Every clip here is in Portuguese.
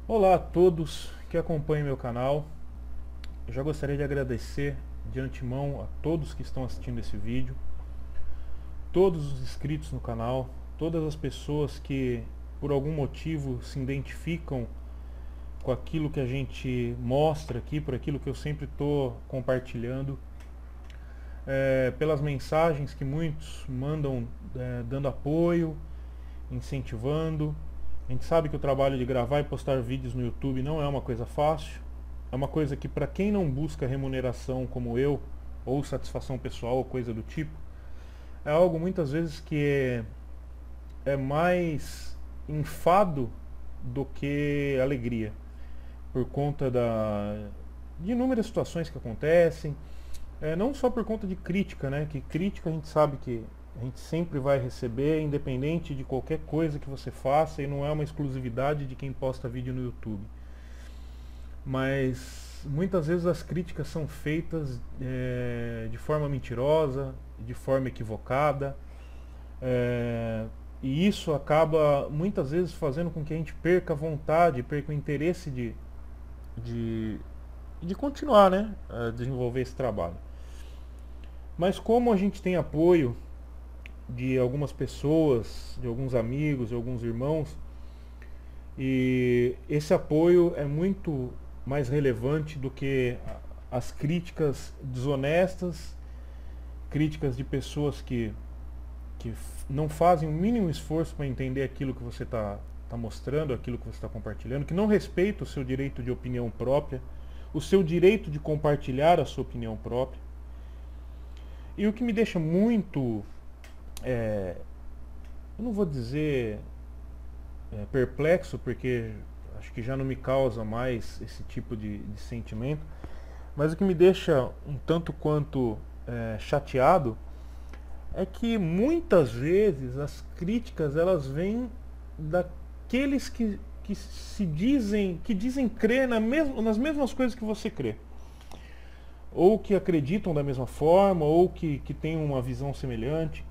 Olá a todos que acompanham meu canal. Eu já gostaria de agradecer de antemão a todos que estão assistindo esse vídeo, todos os inscritos no canal, todas as pessoas que por algum motivo se identificam com aquilo que a gente mostra aqui, por aquilo que eu sempre estou compartilhando, pelas mensagens que muitos mandam, dando apoio, incentivando. A gente sabe que o trabalho de gravar e postar vídeos no YouTube não é uma coisa fácil. É uma coisa que, para quem não busca remuneração como eu, ou satisfação pessoal ou coisa do tipo, é algo muitas vezes que é mais enfado do que alegria, por conta de inúmeras situações que acontecem, não só por conta de crítica, né? Que crítica a gente sabe que a gente sempre vai receber, independente de qualquer coisa que você faça, e não é uma exclusividade de quem posta vídeo no YouTube. Mas muitas vezes as críticas são feitas de forma mentirosa, de forma equivocada, é, e isso acaba muitas vezes fazendo com que a gente perca a vontade, perca o interesse de, de continuar, né, a desenvolver esse trabalho. Mas como a gente tem apoio de algumas pessoas, de alguns amigos, de alguns irmãos, e esse apoio é muito mais relevante do que as críticas desonestas, críticas de pessoas que não fazem o mínimo esforço para entender aquilo que você está mostrando, aquilo que você está compartilhando, que não respeita o seu direito de opinião própria, o seu direito de compartilhar a sua opinião própria. E o que me deixa muito, eu não vou dizer perplexo, porque acho que já não me causa mais esse tipo de sentimento, mas o que me deixa um tanto quanto chateado é que muitas vezes as críticas elas vêm daqueles que que dizem crer nas mesmas coisas que você crê, ou que acreditam da mesma forma, ou que têm uma visão semelhante.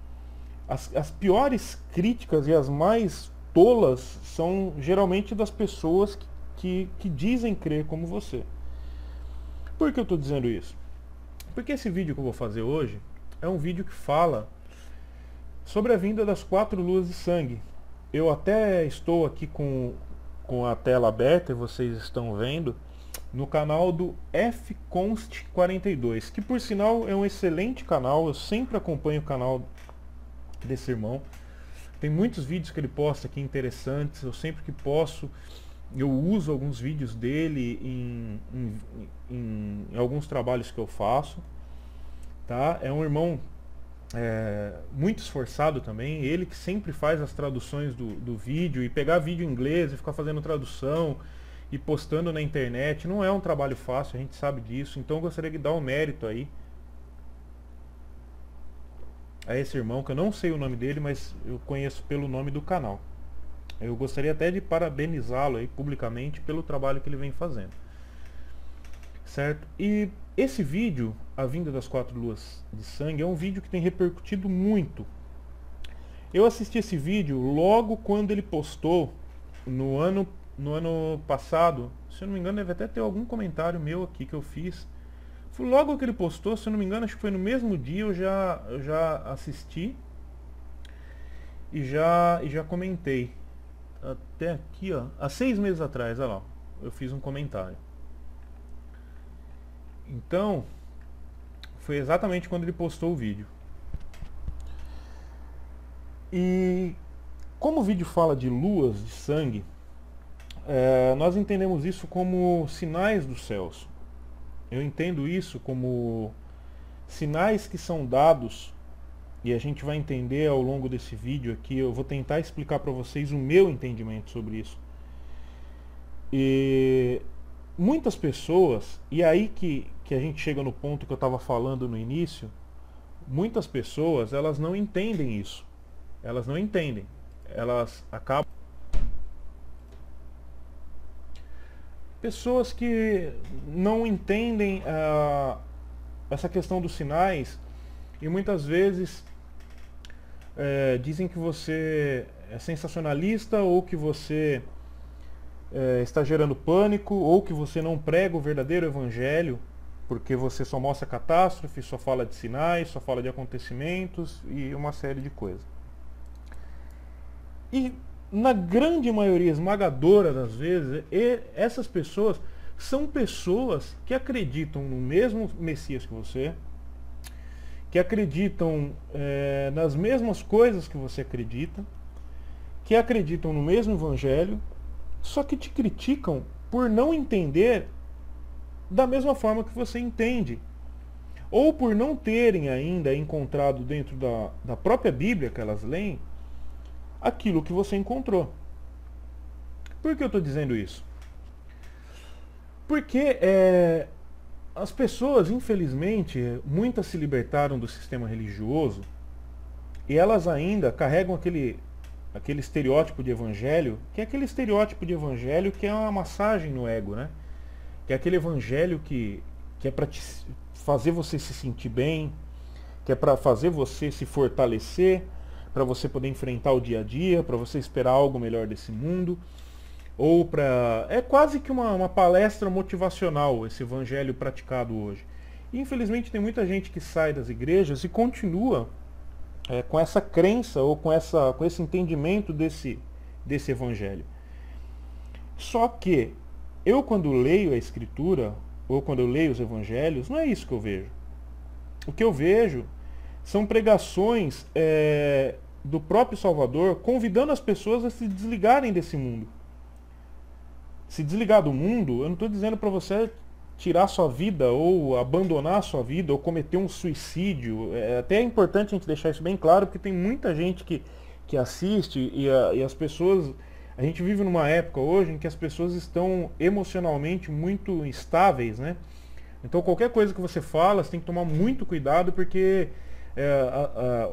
As piores críticas e as mais tolas são geralmente das pessoas que dizem crer como você. Por que eu estou dizendo isso? Porque esse vídeo que eu vou fazer hoje é um vídeo que fala sobre a vinda das 4 luas de sangue. Eu até estou aqui com a tela aberta e vocês estão vendo no canal do FConst42, que por sinal é um excelente canal, eu sempre acompanho o canal desse irmão. Tem muitos vídeos que ele posta aqui interessantes, eu sempre que posso eu uso alguns vídeos dele em alguns trabalhos que eu faço, tá? É um irmão muito esforçado também, ele que sempre faz as traduções do vídeo, e pegar vídeo em inglês e ficar fazendo tradução e postando na internet não é um trabalho fácil, a gente sabe disso. Então eu gostaria de dar um mérito aí a esse irmão, que eu não sei o nome dele, mas eu conheço pelo nome do canal. Eu gostaria até de parabenizá-lo aí publicamente pelo trabalho que ele vem fazendo, certo? E esse vídeo, a vinda das 4 luas de sangue, é um vídeo que tem repercutido muito. Eu assisti esse vídeo logo quando ele postou no ano passado. Se eu não me engano, deve até ter algum comentário meu aqui que eu fiz. Foi logo que ele postou, se eu não me engano, acho que foi no mesmo dia. Eu já assisti e já comentei. Até aqui, ó, há 6 meses atrás, olha lá, eu fiz um comentário. Então, foi exatamente quando ele postou o vídeo. E como o vídeo fala de luas de sangue, nós entendemos isso como sinais dos céus. Eu entendo isso como sinais que são dados, e a gente vai entender ao longo desse vídeo aqui. Eu vou tentar explicar para vocês o meu entendimento sobre isso. E muitas pessoas, e aí que a gente chega no ponto que eu estava falando no início, muitas pessoas elas não entendem isso. Elas não entendem. Elas acabam. Pessoas que não entendem essa questão dos sinais, e muitas vezes dizem que você é sensacionalista, ou que você está gerando pânico, ou que você não prega o verdadeiro evangelho, porque você só mostra catástrofe, só fala de sinais, só fala de acontecimentos e uma série de coisas. E na grande maioria esmagadora das vezes, essas pessoas são pessoas que acreditam no mesmo Messias que você, que acreditam nas mesmas coisas que você acredita, que acreditam no mesmo evangelho, só que te criticam por não entender da mesma forma que você entende, ou por não terem ainda encontrado dentro da própria Bíblia que elas leem aquilo que você encontrou. Por que eu estou dizendo isso? Porque as pessoas, infelizmente, muitas se libertaram do sistema religioso e elas ainda carregam aquele estereótipo de evangelho, que é aquele estereótipo de evangelho que é uma massagem no ego, né? Que é aquele evangelho que é para fazer você se sentir bem, que é para fazer você se fortalecer, para você poder enfrentar o dia a dia, para você esperar algo melhor desse mundo, ou para... É quase que uma palestra motivacional esse evangelho praticado hoje. E, infelizmente tem muita gente que sai das igrejas e continua com essa crença ou com esse entendimento desse evangelho. Só que eu, quando leio a Escritura, ou quando eu leio os Evangelhos, não é isso que eu vejo. O que eu vejo são pregações do próprio Salvador convidando as pessoas a se desligarem desse mundo. Se desligar do mundo, eu não estou dizendo para você tirar sua vida, ou abandonar sua vida, ou cometer um suicídio. Até é importante a gente deixar isso bem claro, porque tem muita gente que assiste e as pessoas... A gente vive numa época hoje em que as pessoas estão emocionalmente muito instáveis, né? Então qualquer coisa que você fala, você tem que tomar muito cuidado, porque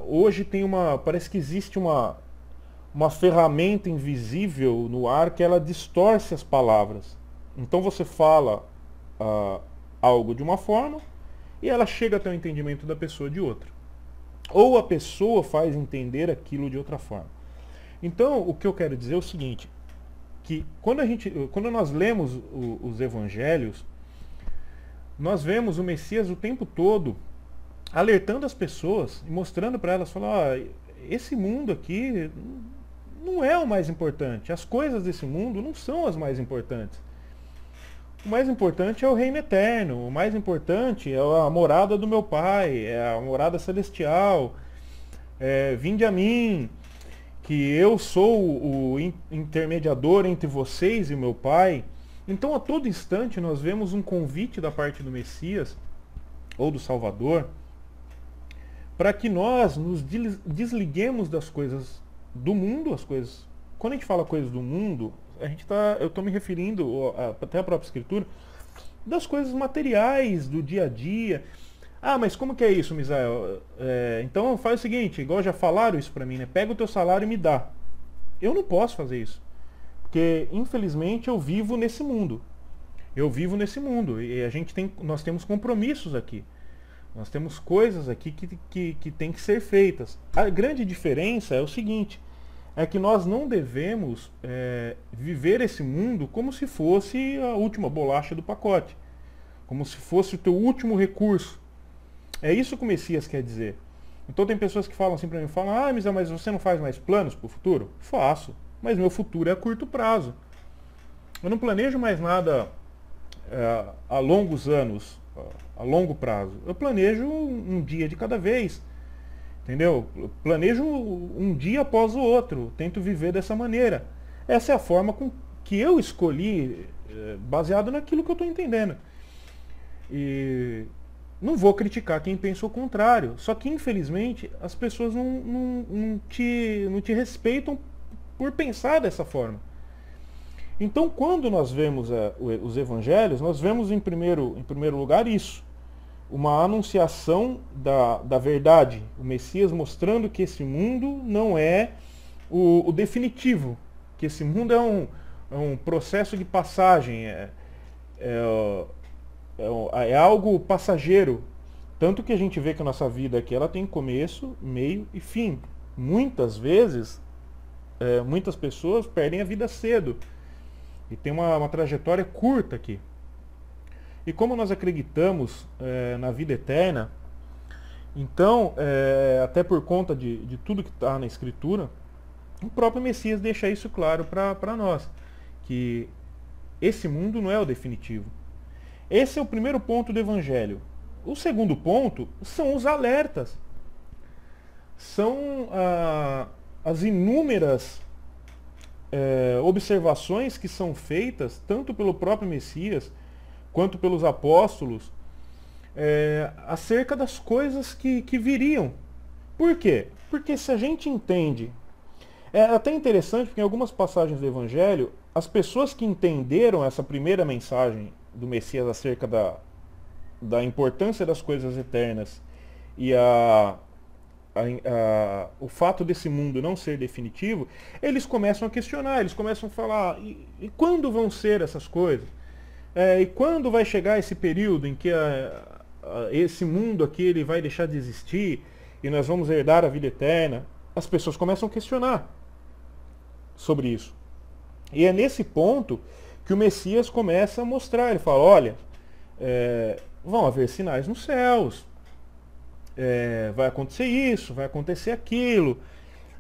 hoje parece que existe uma ferramenta invisível no ar que ela distorce as palavras. Então você fala algo de uma forma e ela chega até o entendimento da pessoa de outra. Ou a pessoa faz entender aquilo de outra forma. Então, o que eu quero dizer é o seguinte, que quando nós lemos os evangelhos, nós vemos o Messias o tempo todo alertando as pessoas e mostrando para elas, falando, esse mundo aqui não é o mais importante, as coisas desse mundo não são as mais importantes. O mais importante é o reino eterno, o mais importante é a morada do meu Pai, é a morada celestial, vinde a mim, que eu sou o intermediador entre vocês e o meu Pai. Então a todo instante nós vemos um convite da parte do Messias, ou do Salvador, para que nós nos desliguemos das coisas do mundo, as coisas. Quando a gente fala coisas do mundo, eu estou me referindo, até a própria Escritura, das coisas materiais, do dia a dia. Ah, mas como que é isso, Misael? Então faz o seguinte, igual já falaram isso pra mim, né? Pega o teu salário e me dá. Eu não posso fazer isso. Porque, infelizmente, eu vivo nesse mundo. Eu vivo nesse mundo. E nós temos compromissos aqui. Nós temos coisas aqui que tem que ser feitas. A grande diferença é o seguinte, é que nós não devemos viver esse mundo como se fosse a última bolacha do pacote. Como se fosse o teu último recurso. É isso que o Messias quer dizer. Então tem pessoas que falam assim pra mim, mas você não faz mais planos pro futuro? Faço, mas meu futuro é a curto prazo. Eu não planejo mais nada a longos anos, a longo prazo. Eu planejo um dia de cada vez, entendeu? Eu planejo um dia após o outro, tento viver dessa maneira. Essa é a forma que eu escolhi, baseado naquilo que eu estou entendendo. E não vou criticar quem pensa o contrário. Só que, infelizmente, as pessoas não te respeitam por pensar dessa forma. Então, quando nós vemos os evangelhos, nós vemos em primeiro lugar isso. Uma anunciação da verdade. O Messias mostrando que esse mundo não é o definitivo. Que esse mundo é um processo de passagem. É algo passageiro. Tanto que a gente vê que a nossa vida aqui ela tem começo, meio e fim. Muitas vezes, muitas pessoas perdem a vida cedo. e tem uma trajetória curta aqui. E como nós acreditamos na vida eterna, então, até por conta de tudo que está na Escritura, o próprio Messias deixa isso claro para nós, que esse mundo não é o definitivo. Esse é o primeiro ponto do Evangelho. O segundo ponto são os alertas. São as inúmeras observações que são feitas, tanto pelo próprio Messias, quanto pelos apóstolos, acerca das coisas que viriam. Por quê? Porque se a gente entende, é até interessante porque em algumas passagens do Evangelho, as pessoas que entenderam essa primeira mensagem do Messias acerca da importância das coisas eternas e o fato desse mundo não ser definitivo, eles começam a questionar, eles começam a falar, e quando vão ser essas coisas? E quando vai chegar esse período em que esse mundo aqui ele vai deixar de existir e nós vamos herdar a vida eterna? As pessoas começam a questionar sobre isso. E é nesse ponto que o Messias começa a mostrar. Ele fala, olha, vão haver sinais nos céus, vai acontecer isso, vai acontecer aquilo.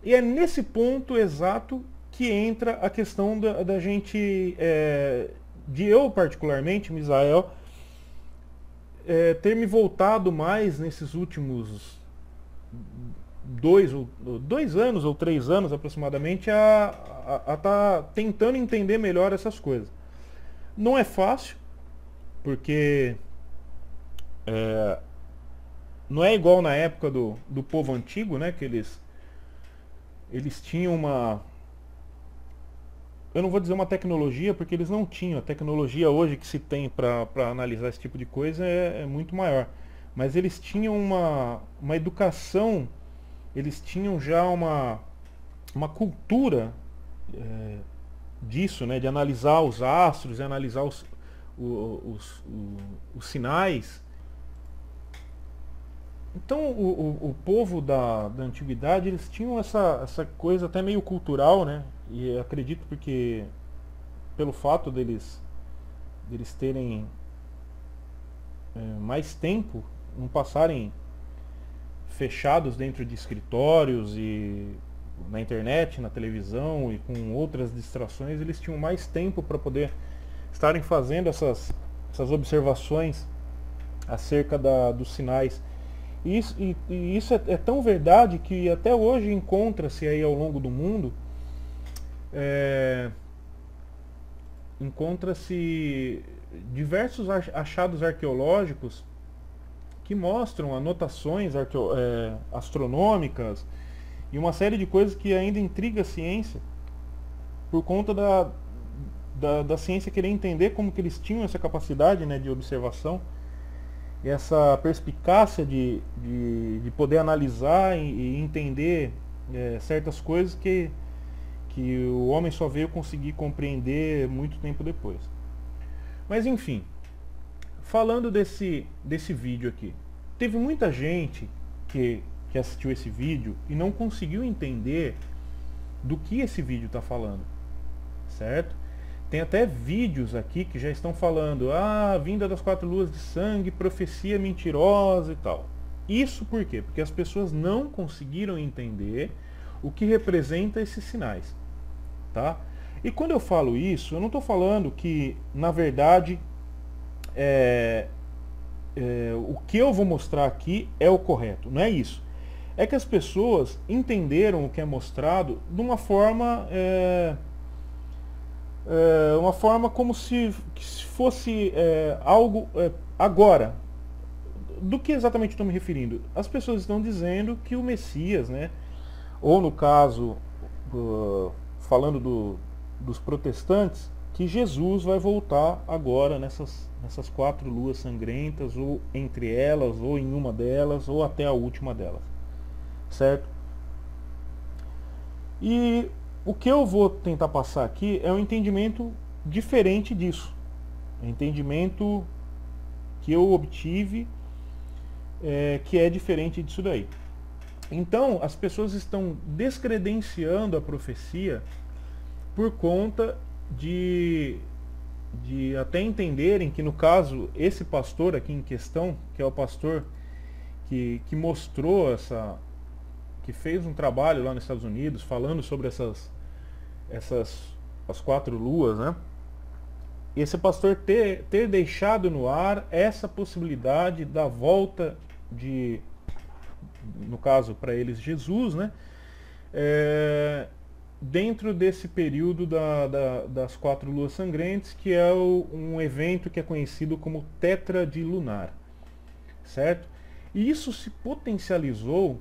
E é nesse ponto exato que entra a questão da gente, de eu particularmente, Misael, ter me voltado mais nesses últimos 2 anos ou 3 anos aproximadamente a estar tentando entender melhor essas coisas. Não é fácil, porque não é igual na época do povo antigo, né, que eles tinham eu não vou dizer uma tecnologia, porque eles não tinham. A tecnologia hoje que se tem para analisar esse tipo de coisa é muito maior. Mas eles tinham uma educação, eles tinham já uma cultura disso, né, de analisar os astros, de analisar os sinais. Então o povo da antiguidade, eles tinham essa coisa até meio cultural, né? E acredito porque pelo fato deles terem mais tempo, não passarem fechados dentro de escritórios e na internet, na televisão e com outras distrações, eles tinham mais tempo para poder estarem fazendo essas observações acerca dos sinais. E isso é tão verdade que até hoje encontra-se aí ao longo do mundo, encontra-se diversos achados arqueológicos que mostram anotações astronômicas e uma série de coisas que ainda intriga a ciência por conta da ciência querer entender como que eles tinham essa capacidade, né, de observação e essa perspicácia de poder analisar e entender certas coisas que o homem só veio conseguir compreender muito tempo depois. Mas enfim, falando desse vídeo aqui, teve muita gente que assistiu esse vídeo e não conseguiu entender do que esse vídeo está falando, certo? Tem até vídeos aqui que já estão falando, vinda das 4 luas de sangue, profecia mentirosa e tal. Isso por quê? Porque as pessoas não conseguiram entender o que representa esses sinais, tá? E quando eu falo isso, eu não estou falando que, na verdade, o que eu vou mostrar aqui é o correto. Não é isso. É que as pessoas entenderam o que é mostrado de uma forma como se fosse algo agora. Do que exatamente estou me referindo? As pessoas estão dizendo que o Messias, né, ou no caso, falando dos protestantes, que Jesus vai voltar agora nessas 4 luas sangrentas, ou entre elas, ou em uma delas, ou até a última delas, certo? E o que eu vou tentar passar aqui é um entendimento diferente disso, um entendimento que eu obtive, que é diferente disso daí. Então, as pessoas estão descredenciando a profecia por conta de até entenderem que, no caso, esse pastor aqui em questão, que é o pastor que mostrou que fez um trabalho lá nos Estados Unidos falando sobre as 4 luas, né? Esse pastor ter deixado no ar essa possibilidade da volta no caso para eles, Jesus, né? Dentro desse período das 4 luas sangrentas, que é um evento que é conhecido como tetradilunar, certo? E isso se potencializou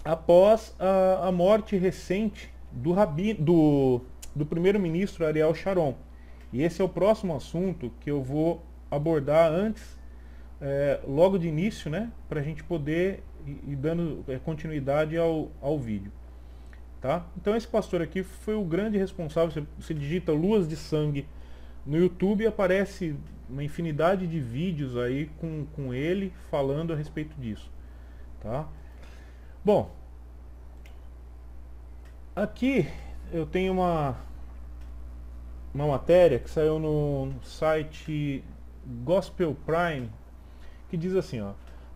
após a morte recente do primeiro-ministro Ariel Sharon. E esse é o próximo assunto que eu vou abordar antes, logo de início, né, para a gente poder ir dando continuidade ao vídeo. Tá? Então esse pastor aqui foi o grande responsável. Você digita Luas de Sangue no YouTube e aparece uma infinidade de vídeos aí com ele falando a respeito disso. Tá? Bom, aqui eu tenho uma matéria que saiu no site Gospel Prime, que diz assim, ó: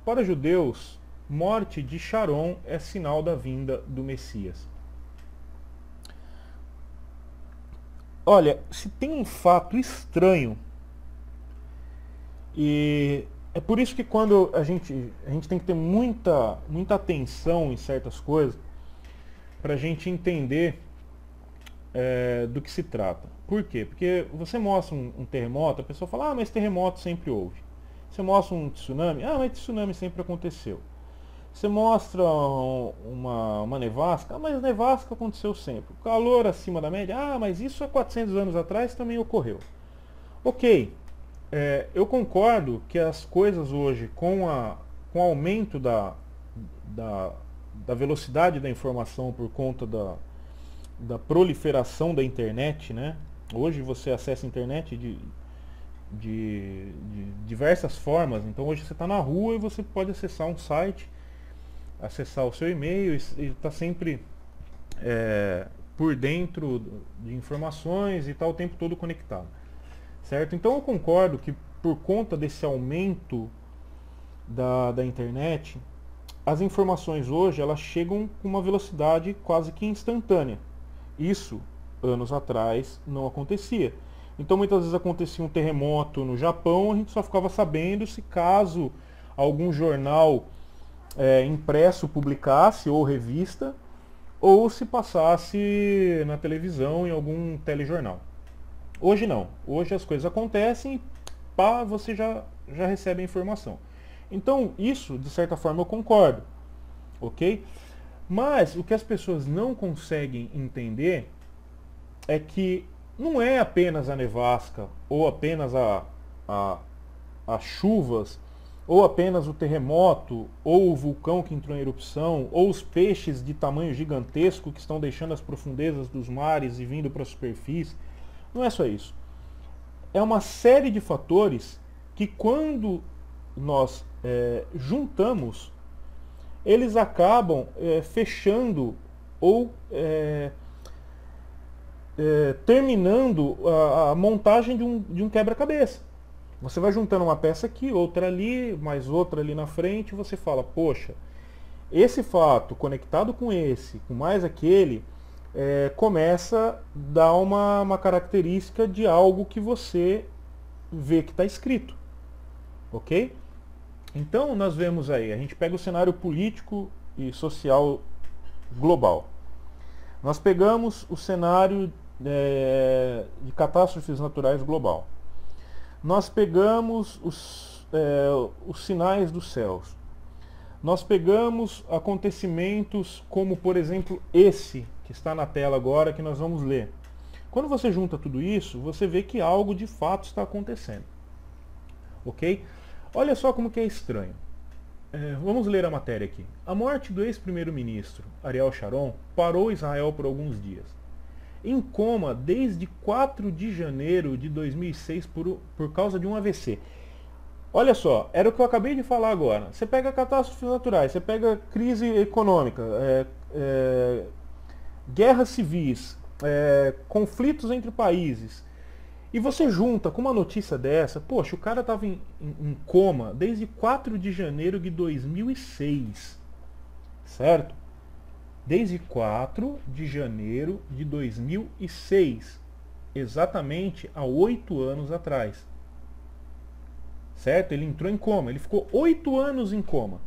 para judeus, morte de Sharon é sinal da vinda do Messias. Olha, se tem um fato estranho, e é por isso que quando a gente tem que ter muita atenção em certas coisas, para a gente entender do que se trata. Por quê? Porque você mostra um terremoto, a pessoa fala, mas terremoto sempre houve. Você mostra um tsunami, mas tsunami sempre aconteceu. Você mostra uma nevasca, mas nevasca aconteceu sempre. O calor acima da média, mas isso há 400 anos atrás também ocorreu. Ok, eu concordo que as coisas hoje, com o aumento da velocidade da informação por conta da proliferação da internet, né? Hoje você acessa a internet de diversas formas. Então hoje você está na rua e você pode acessar um site, acessar o seu e-mail e está sempre por dentro de informações e está o tempo todo conectado, certo? Então eu concordo que por conta desse aumento da internet, as informações hoje elas chegam com uma velocidade quase que instantânea. Isso anos atrás não acontecia. Então muitas vezes acontecia um terremoto no Japão, a gente só ficava sabendo se caso algum jornal impresso publicasse, ou revista, ou se passasse na televisão em algum telejornal. Hoje não. Hoje as coisas acontecem e você já recebe a informação. Então isso, de certa forma, eu concordo. Ok? Mas o que as pessoas não conseguem entender é que não é apenas a nevasca, ou apenas as chuvas, ou apenas o terremoto, ou o vulcão que entrou em erupção, ou os peixes de tamanho gigantesco que estão deixando as profundezas dos mares e vindo para a superfície. Não é só isso. É uma série de fatores que, quando nós juntamos, eles acabam fechando ou terminando a montagem de um quebra-cabeça. Você vai juntando uma peça aqui, outra ali, mais outra ali na frente, e você fala, poxa, esse fato conectado com esse, com mais aquele, começa a dar uma característica de algo que você vê que está escrito. Ok? Então nós vemos aí, a gente pega o cenário político e social global. Nós pegamos o cenário de catástrofes naturais global. Nós pegamos os sinais dos céus. Nós pegamos acontecimentos como, por exemplo, esse que está na tela agora, que nós vamos ler. Quando você junta tudo isso, você vê que algo de fato está acontecendo. Ok? Olha só como que é estranho. Vamos ler a matéria aqui. A morte do ex-primeiro-ministro Ariel Sharon parou Israel por alguns dias. Em coma desde 4 de janeiro de 2006 por causa de um AVC. Olha só, era o que eu acabei de falar agora. Você pega catástrofes naturais, você pega crise econômica, guerras civis, conflitos entre países. E você junta com uma notícia dessa, poxa, o cara estava em coma desde 4 de janeiro de 2006, certo? Desde 4 de janeiro de 2006, exatamente há 8 anos atrás, certo? Ele entrou em coma, ele ficou 8 anos em coma,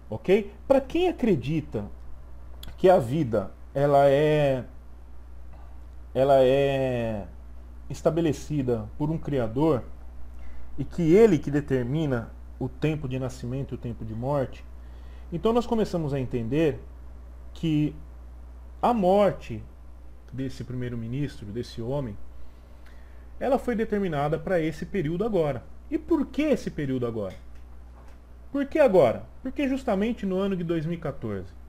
ok? Para quem acredita que a vida ela é estabelecida por um Criador e que Ele que determina o tempo de nascimento e o tempo de morte, então nós começamos a entender que a morte desse primeiro-ministro, desse homem, ela foi determinada para esse período agora. E por que esse período agora? Por que agora? Porque justamente no ano de 2014.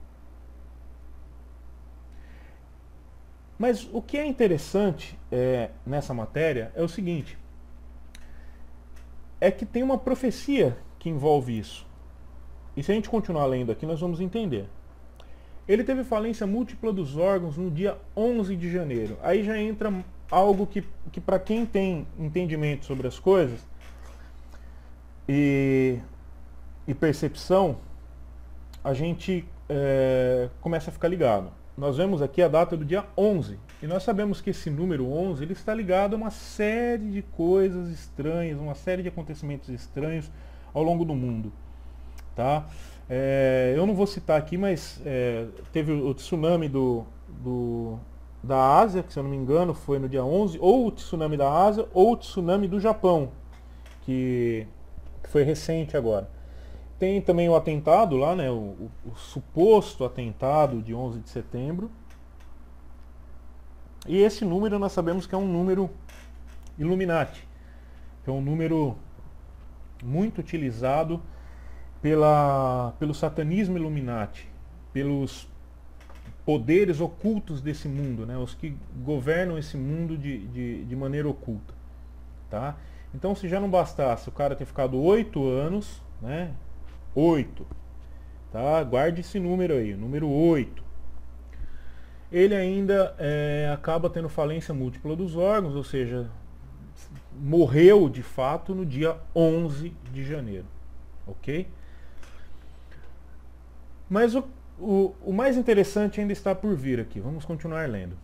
Mas o que é interessante nessa matéria é o seguinte, é que tem uma profecia que envolve isso. E se a gente continuar lendo aqui, nós vamos entender. Ele teve falência múltipla dos órgãos no dia 11 de janeiro. Aí já entra algo que para quem tem entendimento sobre as coisas e percepção, a gente começa a ficar ligado. Nós vemos aqui a data do dia 11. E nós sabemos que esse número 11 ele está ligado a uma série de coisas estranhas, uma série de acontecimentos estranhos ao longo do mundo. Tá? Eu não vou citar aqui, mas teve o tsunami da Ásia, que se eu não me engano foi no dia 11, ou o tsunami da Ásia, ou o tsunami do Japão, que foi recente agora. Tem também o atentado lá, né, o suposto atentado de 11 de setembro. E esse número nós sabemos que é um número Illuminati, que é um número muito utilizado pelo satanismo Illuminati, pelos poderes ocultos desse mundo, né, os que governam esse mundo de maneira oculta. Tá? Então, se já não bastasse o cara ter ficado 8 anos, né, 8, tá? Guarde esse número aí, o número 8. Ele ainda acaba tendo falência múltipla dos órgãos, ou seja, morreu de fato no dia 11 de janeiro. Ok? Mas o mais interessante ainda está por vir aqui. Vamos continuar lendo.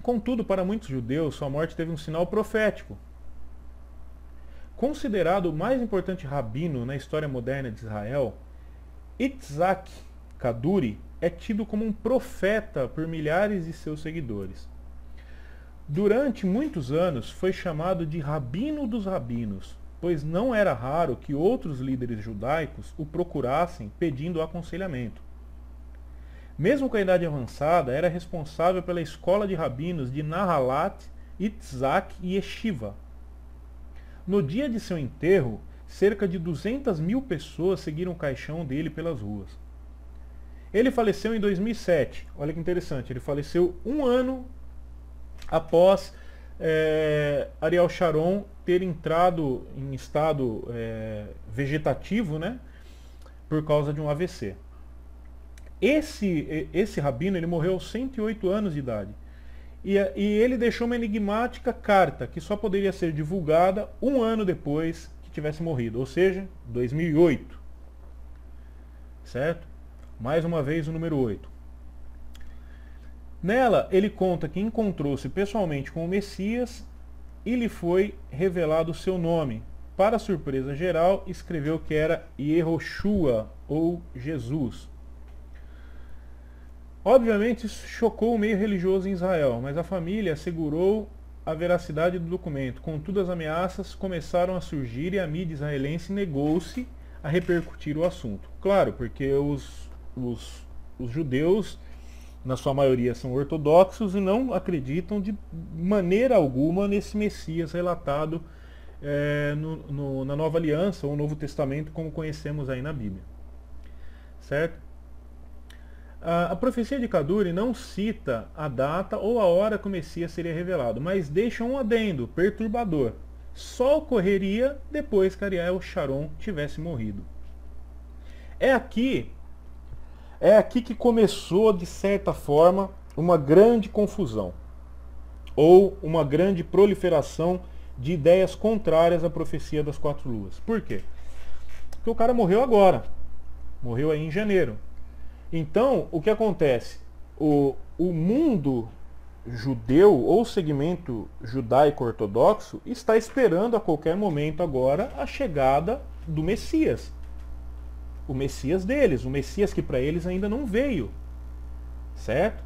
Contudo, para muitos judeus, sua morte teve um sinal profético. Considerado o mais importante rabino na história moderna de Israel, Itzhak Kaduri é tido como um profeta por milhares de seus seguidores. Durante muitos anos foi chamado de Rabino dos Rabinos, pois não era raro que outros líderes judaicos o procurassem pedindo aconselhamento. Mesmo com a idade avançada, era responsável pela escola de rabinos de Nahalat, Itzhak e Yeshiva. No dia de seu enterro, cerca de 200.000 pessoas seguiram o caixão dele pelas ruas. Ele faleceu em 2007. Olha que interessante, ele faleceu um ano após Ariel Sharon ter entrado em estado vegetativo, né, por causa de um AVC. Esse rabino ele morreu aos 108 anos de idade. E ele deixou uma enigmática carta que só poderia ser divulgada um ano depois que tivesse morrido, ou seja, 2008. Certo? Mais uma vez o número 8. Nela, ele conta que encontrou-se pessoalmente com o Messias e lhe foi revelado o seu nome. Para surpresa geral, escreveu que era Yehoshua, ou Jesus. Obviamente isso chocou o meio religioso em Israel, mas a família assegurou a veracidade do documento. Contudo, as ameaças começaram a surgir e a mídia israelense negou-se a repercutir o assunto. Claro, porque os judeus, na sua maioria, são ortodoxos e não acreditam de maneira alguma nesse Messias relatado na Nova Aliança ou Novo Testamento, como conhecemos aí na Bíblia. Certo? A profecia de Kaduri não cita a data ou a hora que o Messias seria revelado, mas deixa um adendo perturbador. Só ocorreria depois que Ariel Sharon tivesse morrido. É aqui que começou, de certa forma, uma grande confusão ou uma grande proliferação de ideias contrárias à profecia das 4 luas. Por quê? Porque o cara morreu agora, morreu aí em janeiro. Então, o que acontece? O mundo judeu ou segmento judaico-ortodoxo está esperando a qualquer momento agora a chegada do Messias. O Messias deles, o Messias que para eles ainda não veio. Certo?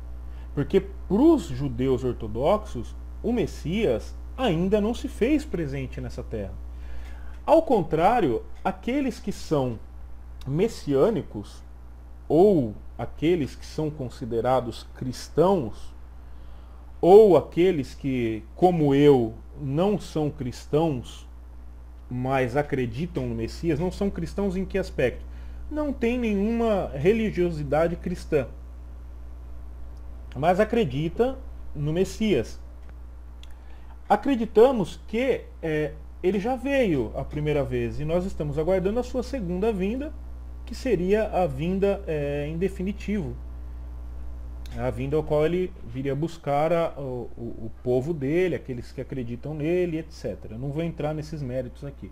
Porque para os judeus ortodoxos, o Messias ainda não se fez presente nessa terra. Ao contrário, aqueles que são messiânicos, ou aqueles que são considerados cristãos, ou aqueles que, como eu, não são cristãos, mas acreditam no Messias, não são cristãos em que aspecto? Não tem nenhuma religiosidade cristã, mas acredita no Messias. Acreditamos que ele já veio a primeira vez e nós estamos aguardando a sua segunda vinda, que seria a vinda em definitivo, a vinda ao qual ele viria buscar o povo dele, aqueles que acreditam nele, etc. Eu não vou entrar nesses méritos aqui.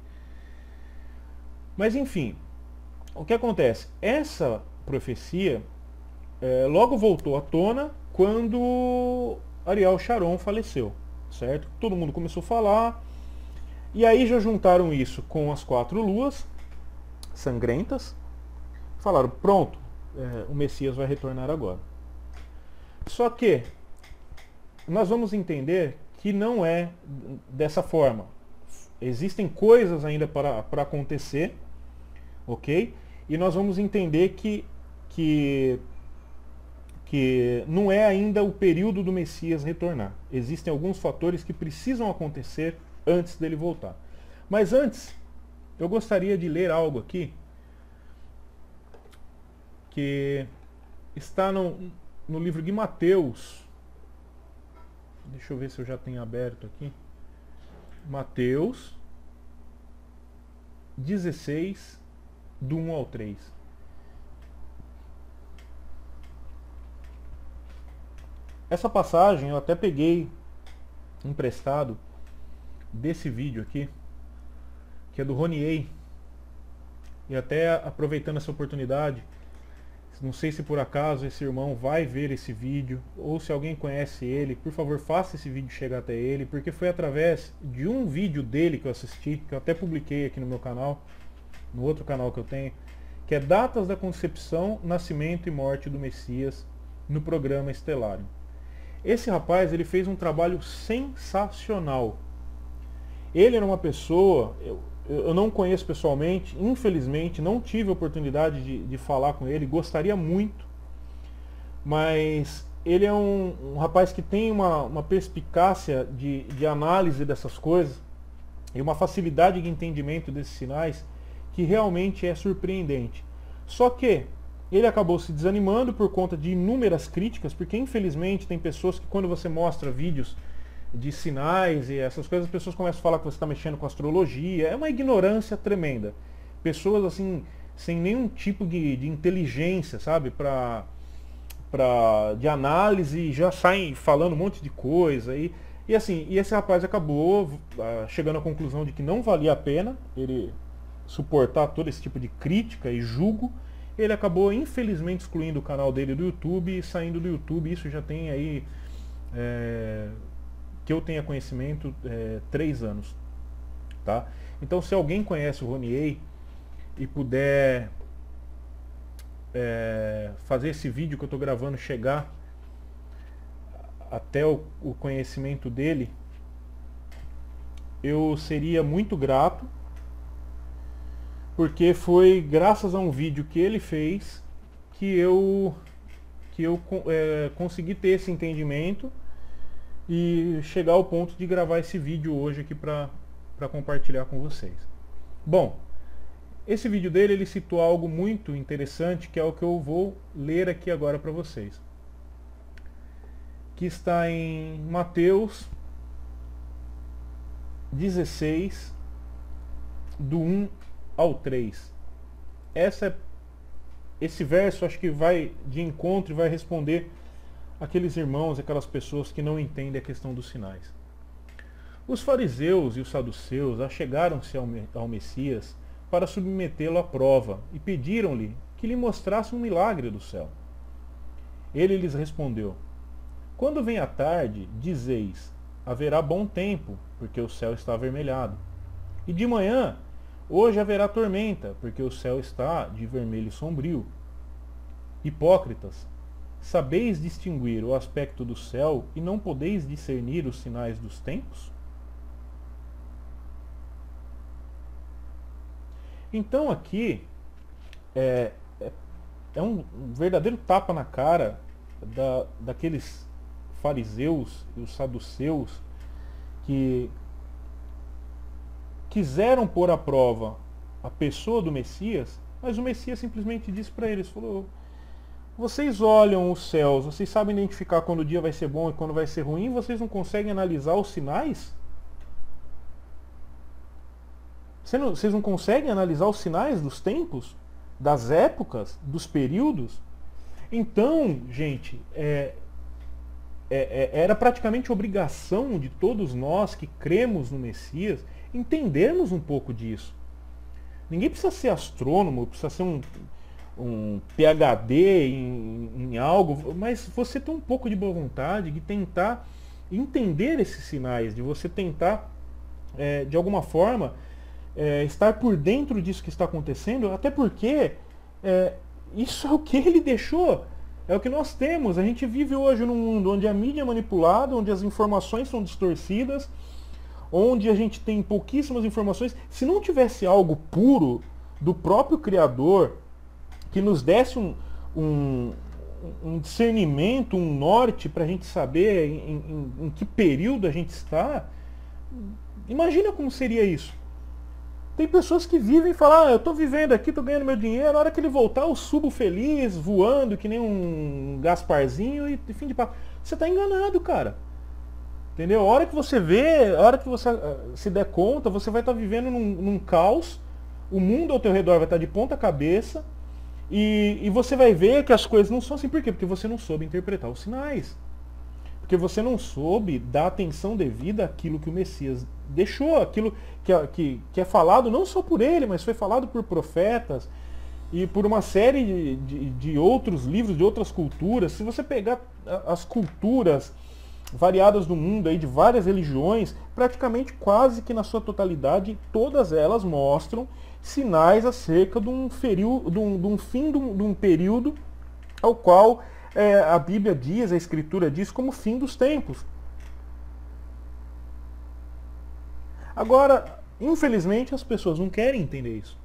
Mas enfim, o que acontece? Essa profecia logo voltou à tona quando Ariel Sharon faleceu, certo? Todo mundo começou a falar, e aí já juntaram isso com as 4 luas sangrentas, falaram, pronto, o Messias vai retornar agora. Só que nós vamos entender que não é dessa forma. Existem coisas ainda para acontecer, ok? E nós vamos entender que não é ainda o período do Messias retornar. Existem alguns fatores que precisam acontecer antes dele voltar. Mas antes, eu gostaria de ler algo aqui que está no livro de Mateus. Deixa eu ver se eu já tenho aberto aqui. Mateus 16, do 1 ao 3. Essa passagem eu até peguei emprestado desse vídeo aqui, que é do Ronier. E até aproveitando essa oportunidade, não sei se por acaso esse irmão vai ver esse vídeo, ou se alguém conhece ele, por favor faça esse vídeo chegar até ele, porque foi através de um vídeo dele que eu assisti, que eu até publiquei aqui no meu canal, no outro canal que eu tenho, que é Datas da Concepção, Nascimento e Morte do Messias, no programa Estelário. Esse rapaz, ele fez um trabalho sensacional. Ele era uma pessoa, eu não conheço pessoalmente, infelizmente, não tive a oportunidade de falar com ele, gostaria muito, mas ele é um rapaz que tem uma perspicácia de análise dessas coisas e uma facilidade de entendimento desses sinais que realmente é surpreendente. Só que ele acabou se desanimando por conta de inúmeras críticas, porque infelizmente tem pessoas que quando você mostra vídeos de sinais e essas coisas, as pessoas começam a falar que você está mexendo com astrologia. É uma ignorância tremenda. Pessoas assim, sem nenhum tipo de inteligência, sabe, de análise, já saem falando um monte de coisa. E esse rapaz acabou chegando à conclusão de que não valia a pena ele suportar todo esse tipo de crítica e julgo. Ele acabou infelizmente excluindo o canal dele do YouTube e saindo do YouTube. Isso já tem aí que eu tenha conhecimento 3 anos, tá? Então se alguém conhece o Ronier e puder fazer esse vídeo que eu estou gravando chegar até o conhecimento dele, eu seria muito grato, porque foi graças a um vídeo que ele fez que eu consegui ter esse entendimento e chegar ao ponto de gravar esse vídeo hoje aqui para compartilhar com vocês. Bom, esse vídeo dele, ele citou algo muito interessante, que é o que eu vou ler aqui agora para vocês, que está em Mateus 16, do 1 ao 3. Esse verso acho que vai de encontro e vai responder aqueles irmãos, aquelas pessoas que não entendem a questão dos sinais. Os fariseus e os saduceus achegaram-se ao Messias para submetê-lo à prova e pediram-lhe que lhe mostrasse um milagre do céu. Ele lhes respondeu: quando vem a tarde, dizeis, haverá bom tempo, porque o céu está avermelhado. E de manhã, hoje haverá tormenta, porque o céu está de vermelho sombrio. Hipócritas, sabeis distinguir o aspecto do céu e não podeis discernir os sinais dos tempos? Então aqui é um verdadeiro tapa na cara daqueles fariseus e os saduceus que quiseram pôr à prova a pessoa do Messias, mas o Messias simplesmente disse para eles, falou: vocês olham os céus, vocês sabem identificar quando o dia vai ser bom e quando vai ser ruim, vocês não conseguem analisar os sinais? Vocês não conseguem analisar os sinais dos tempos, das épocas, dos períodos? Então, gente, era praticamente obrigação de todos nós que cremos no Messias entendermos um pouco disso. Ninguém precisa ser astrônomo, precisa ser um PhD em algo, mas você tem um pouco de boa vontade de tentar entender esses sinais, de você tentar, de alguma forma, estar por dentro disso que está acontecendo, até porque isso é o que ele deixou, é o que nós temos. A gente vive hoje num mundo onde a mídia é manipulada, onde as informações são distorcidas, onde a gente tem pouquíssimas informações. Se não tivesse algo puro do próprio Criador, que nos desse um discernimento, um norte para a gente saber em que período a gente está, imagina como seria isso. Tem pessoas que vivem e falam: eu estou vivendo aqui, estou ganhando meu dinheiro, na hora que ele voltar eu subo feliz, voando, que nem um Gasparzinho e fim de papo. Você está enganado, cara. Entendeu? A hora que você vê, a hora que você se der conta, você vai estar vivendo num caos, o mundo ao teu redor vai estar de ponta cabeça, e você vai ver que as coisas não são assim. Por quê? Porque você não soube interpretar os sinais. Porque você não soube dar atenção devida àquilo que o Messias deixou, aquilo que é falado não só por ele, mas foi falado por profetas e por uma série de outros livros, de outras culturas. Se você pegar as culturas variadas do mundo, aí, de várias religiões, praticamente quase que na sua totalidade, todas elas mostram sinais acerca de um fim de um período ao qual a Bíblia diz, a Escritura diz, como fim dos tempos. Agora, infelizmente, as pessoas não querem entender isso.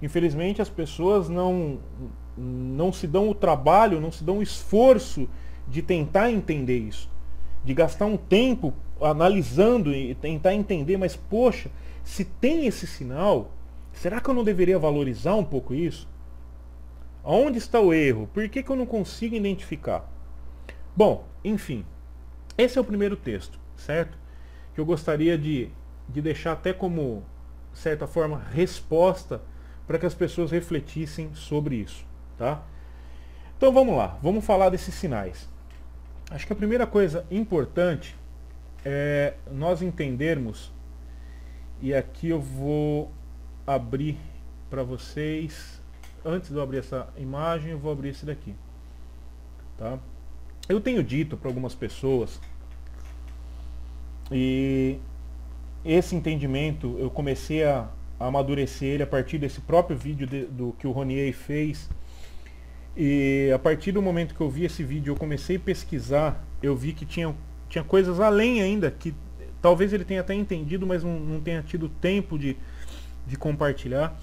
Infelizmente, as pessoas não se dão o trabalho, não se dão o esforço de tentar entender isso. De gastar um tempo analisando e tentar entender, mas poxa, se tem esse sinal, será que eu não deveria valorizar um pouco isso? Onde está o erro? Por que eu não consigo identificar? Bom, enfim, esse é o primeiro texto, certo? Que eu gostaria de deixar até como, de certa forma, resposta para que as pessoas refletissem sobre isso, tá? Então vamos lá, vamos falar desses sinais. Acho que a primeira coisa importante é nós entendermos, e aqui eu vou abrir para vocês. Antes de eu abrir essa imagem, eu vou abrir esse daqui. Tá? Eu tenho dito para algumas pessoas, e esse entendimento eu comecei a amadurecer ele a partir desse próprio vídeo do que o Ronier fez. E a partir do momento que eu vi esse vídeo, eu comecei a pesquisar, eu vi que tinha coisas além ainda, que talvez ele tenha até entendido, mas não tenha tido tempo de compartilhar.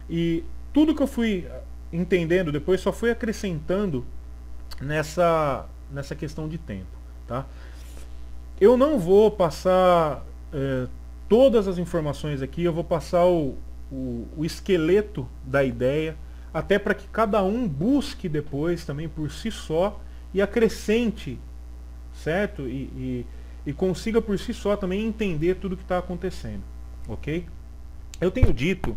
E tudo que eu fui entendendo depois só fui acrescentando nessa questão de tempo. Tá? Eu não vou passar todas as informações aqui, eu vou passar o esqueleto da ideia, até para que cada um busque depois também por si só e acrescente, certo? E consiga por si só também entender tudo o que está acontecendo. Ok? Eu tenho dito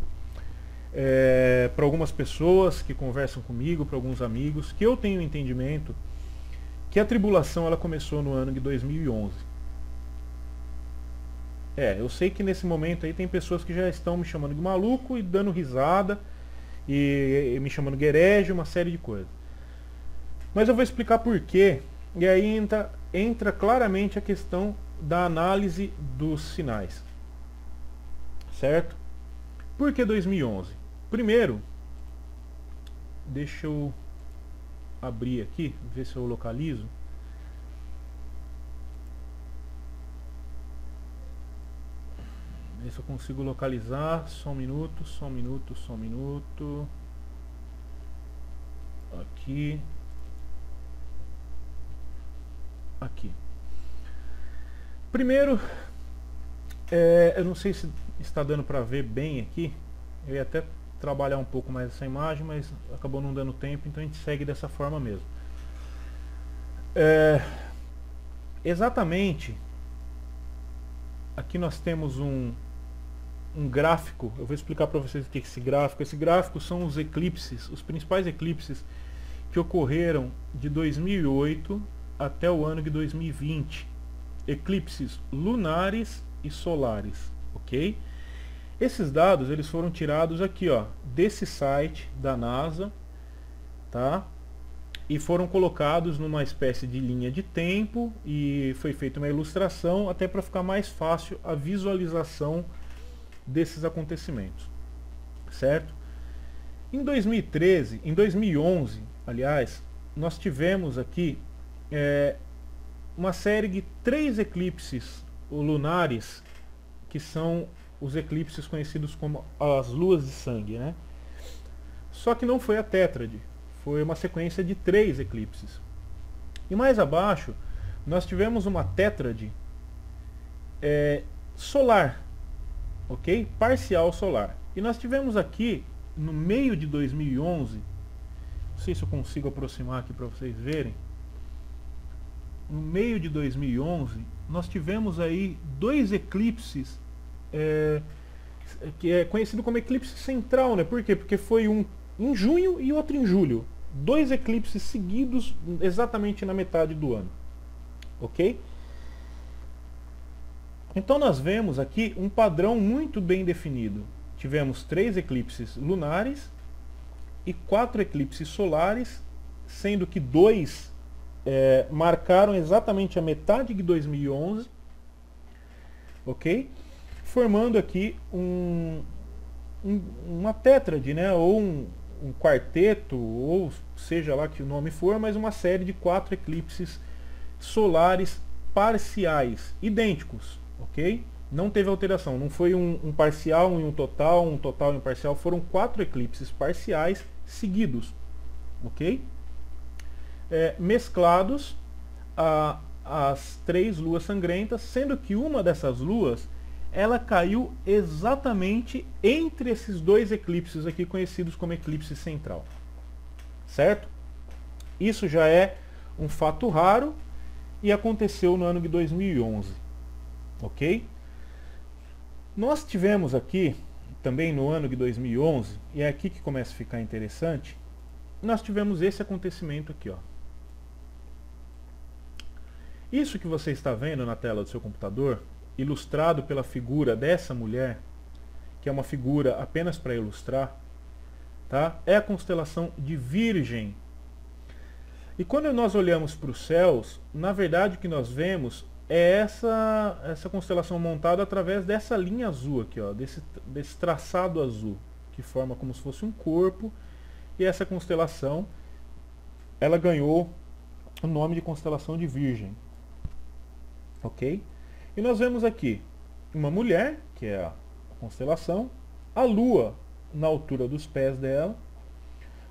para algumas pessoas que conversam comigo, para alguns amigos, que eu tenho entendimento que a tribulação ela começou no ano de 2011. Eu sei que nesse momento aí tem pessoas que já estão me chamando de maluco e dando risada e me chamando de herege, uma série de coisas. Mas eu vou explicar por quê, e aí entra claramente a questão da análise dos sinais. Certo? Por que 2011? Primeiro, deixa eu abrir aqui, ver se eu localizo. Ver se eu consigo localizar. Só um minuto, só um minuto, só um minuto. Aqui. Aqui. Primeiro, eu não sei se está dando para ver bem aqui. Eu ia até trabalhar um pouco mais essa imagem, mas acabou não dando tempo, então a gente segue dessa forma mesmo. Exatamente, aqui nós temos um gráfico. Eu vou explicar para vocês o que é esse gráfico. Esse gráfico são os eclipses, os principais eclipses que ocorreram de 2008 até o ano de 2020. Eclipses lunares e solares, ok? Esses dados eles foram tirados aqui, ó, desse site da NASA, tá? E foram colocados numa espécie de linha de tempo e foi feita uma ilustração até para ficar mais fácil a visualização desses acontecimentos, certo? Em 2011, aliás, nós tivemos aqui uma série de 3 eclipses lunares, que são os eclipses conhecidos como as luas de sangue, né? Só que não foi a tétrade, foi uma sequência de 3 eclipses. E mais abaixo, nós tivemos uma tétrade solar, ok? Parcial solar. E nós tivemos aqui, no meio de 2011, não sei se eu consigo aproximar aqui para vocês verem, no meio de 2011, nós tivemos aí 2 eclipses, que é conhecido como eclipse central, né? Por quê? Porque foi um em junho e outro em julho. 2 eclipses seguidos exatamente na metade do ano. Ok? Então nós vemos aqui um padrão muito bem definido. Tivemos 3 eclipses lunares e 4 eclipses solares, sendo que 2 marcaram exatamente a metade de 2011, ok? Formando aqui uma tétrade, né? Ou um quarteto, ou seja lá que o nome for, mas uma série de 4 eclipses solares parciais, idênticos, ok? Não teve alteração, não foi um parcial e um total e um parcial, foram 4 eclipses parciais seguidos, ok? Mesclados às 3 luas sangrentas, sendo que uma dessas luas ela caiu exatamente entre esses 2 eclipses aqui conhecidos como eclipse central, certo? Isso já é um fato raro e aconteceu no ano de 2011, ok? Nós tivemos aqui também no ano de 2011, e é aqui que começa a ficar interessante, nós tivemos esse acontecimento aqui, ó. Isso que você está vendo na tela do seu computador, ilustrado pela figura dessa mulher, que é uma figura apenas para ilustrar, tá? É a constelação de Virgem. E quando nós olhamos para os céus, na verdade o que nós vemos é essa constelação montada através dessa linha azul aqui, ó, desse traçado azul, que forma como se fosse um corpo, e essa constelação ela ganhou o nome de constelação de Virgem. Ok? E nós vemos aqui uma mulher, que é a constelação, a lua na altura dos pés dela,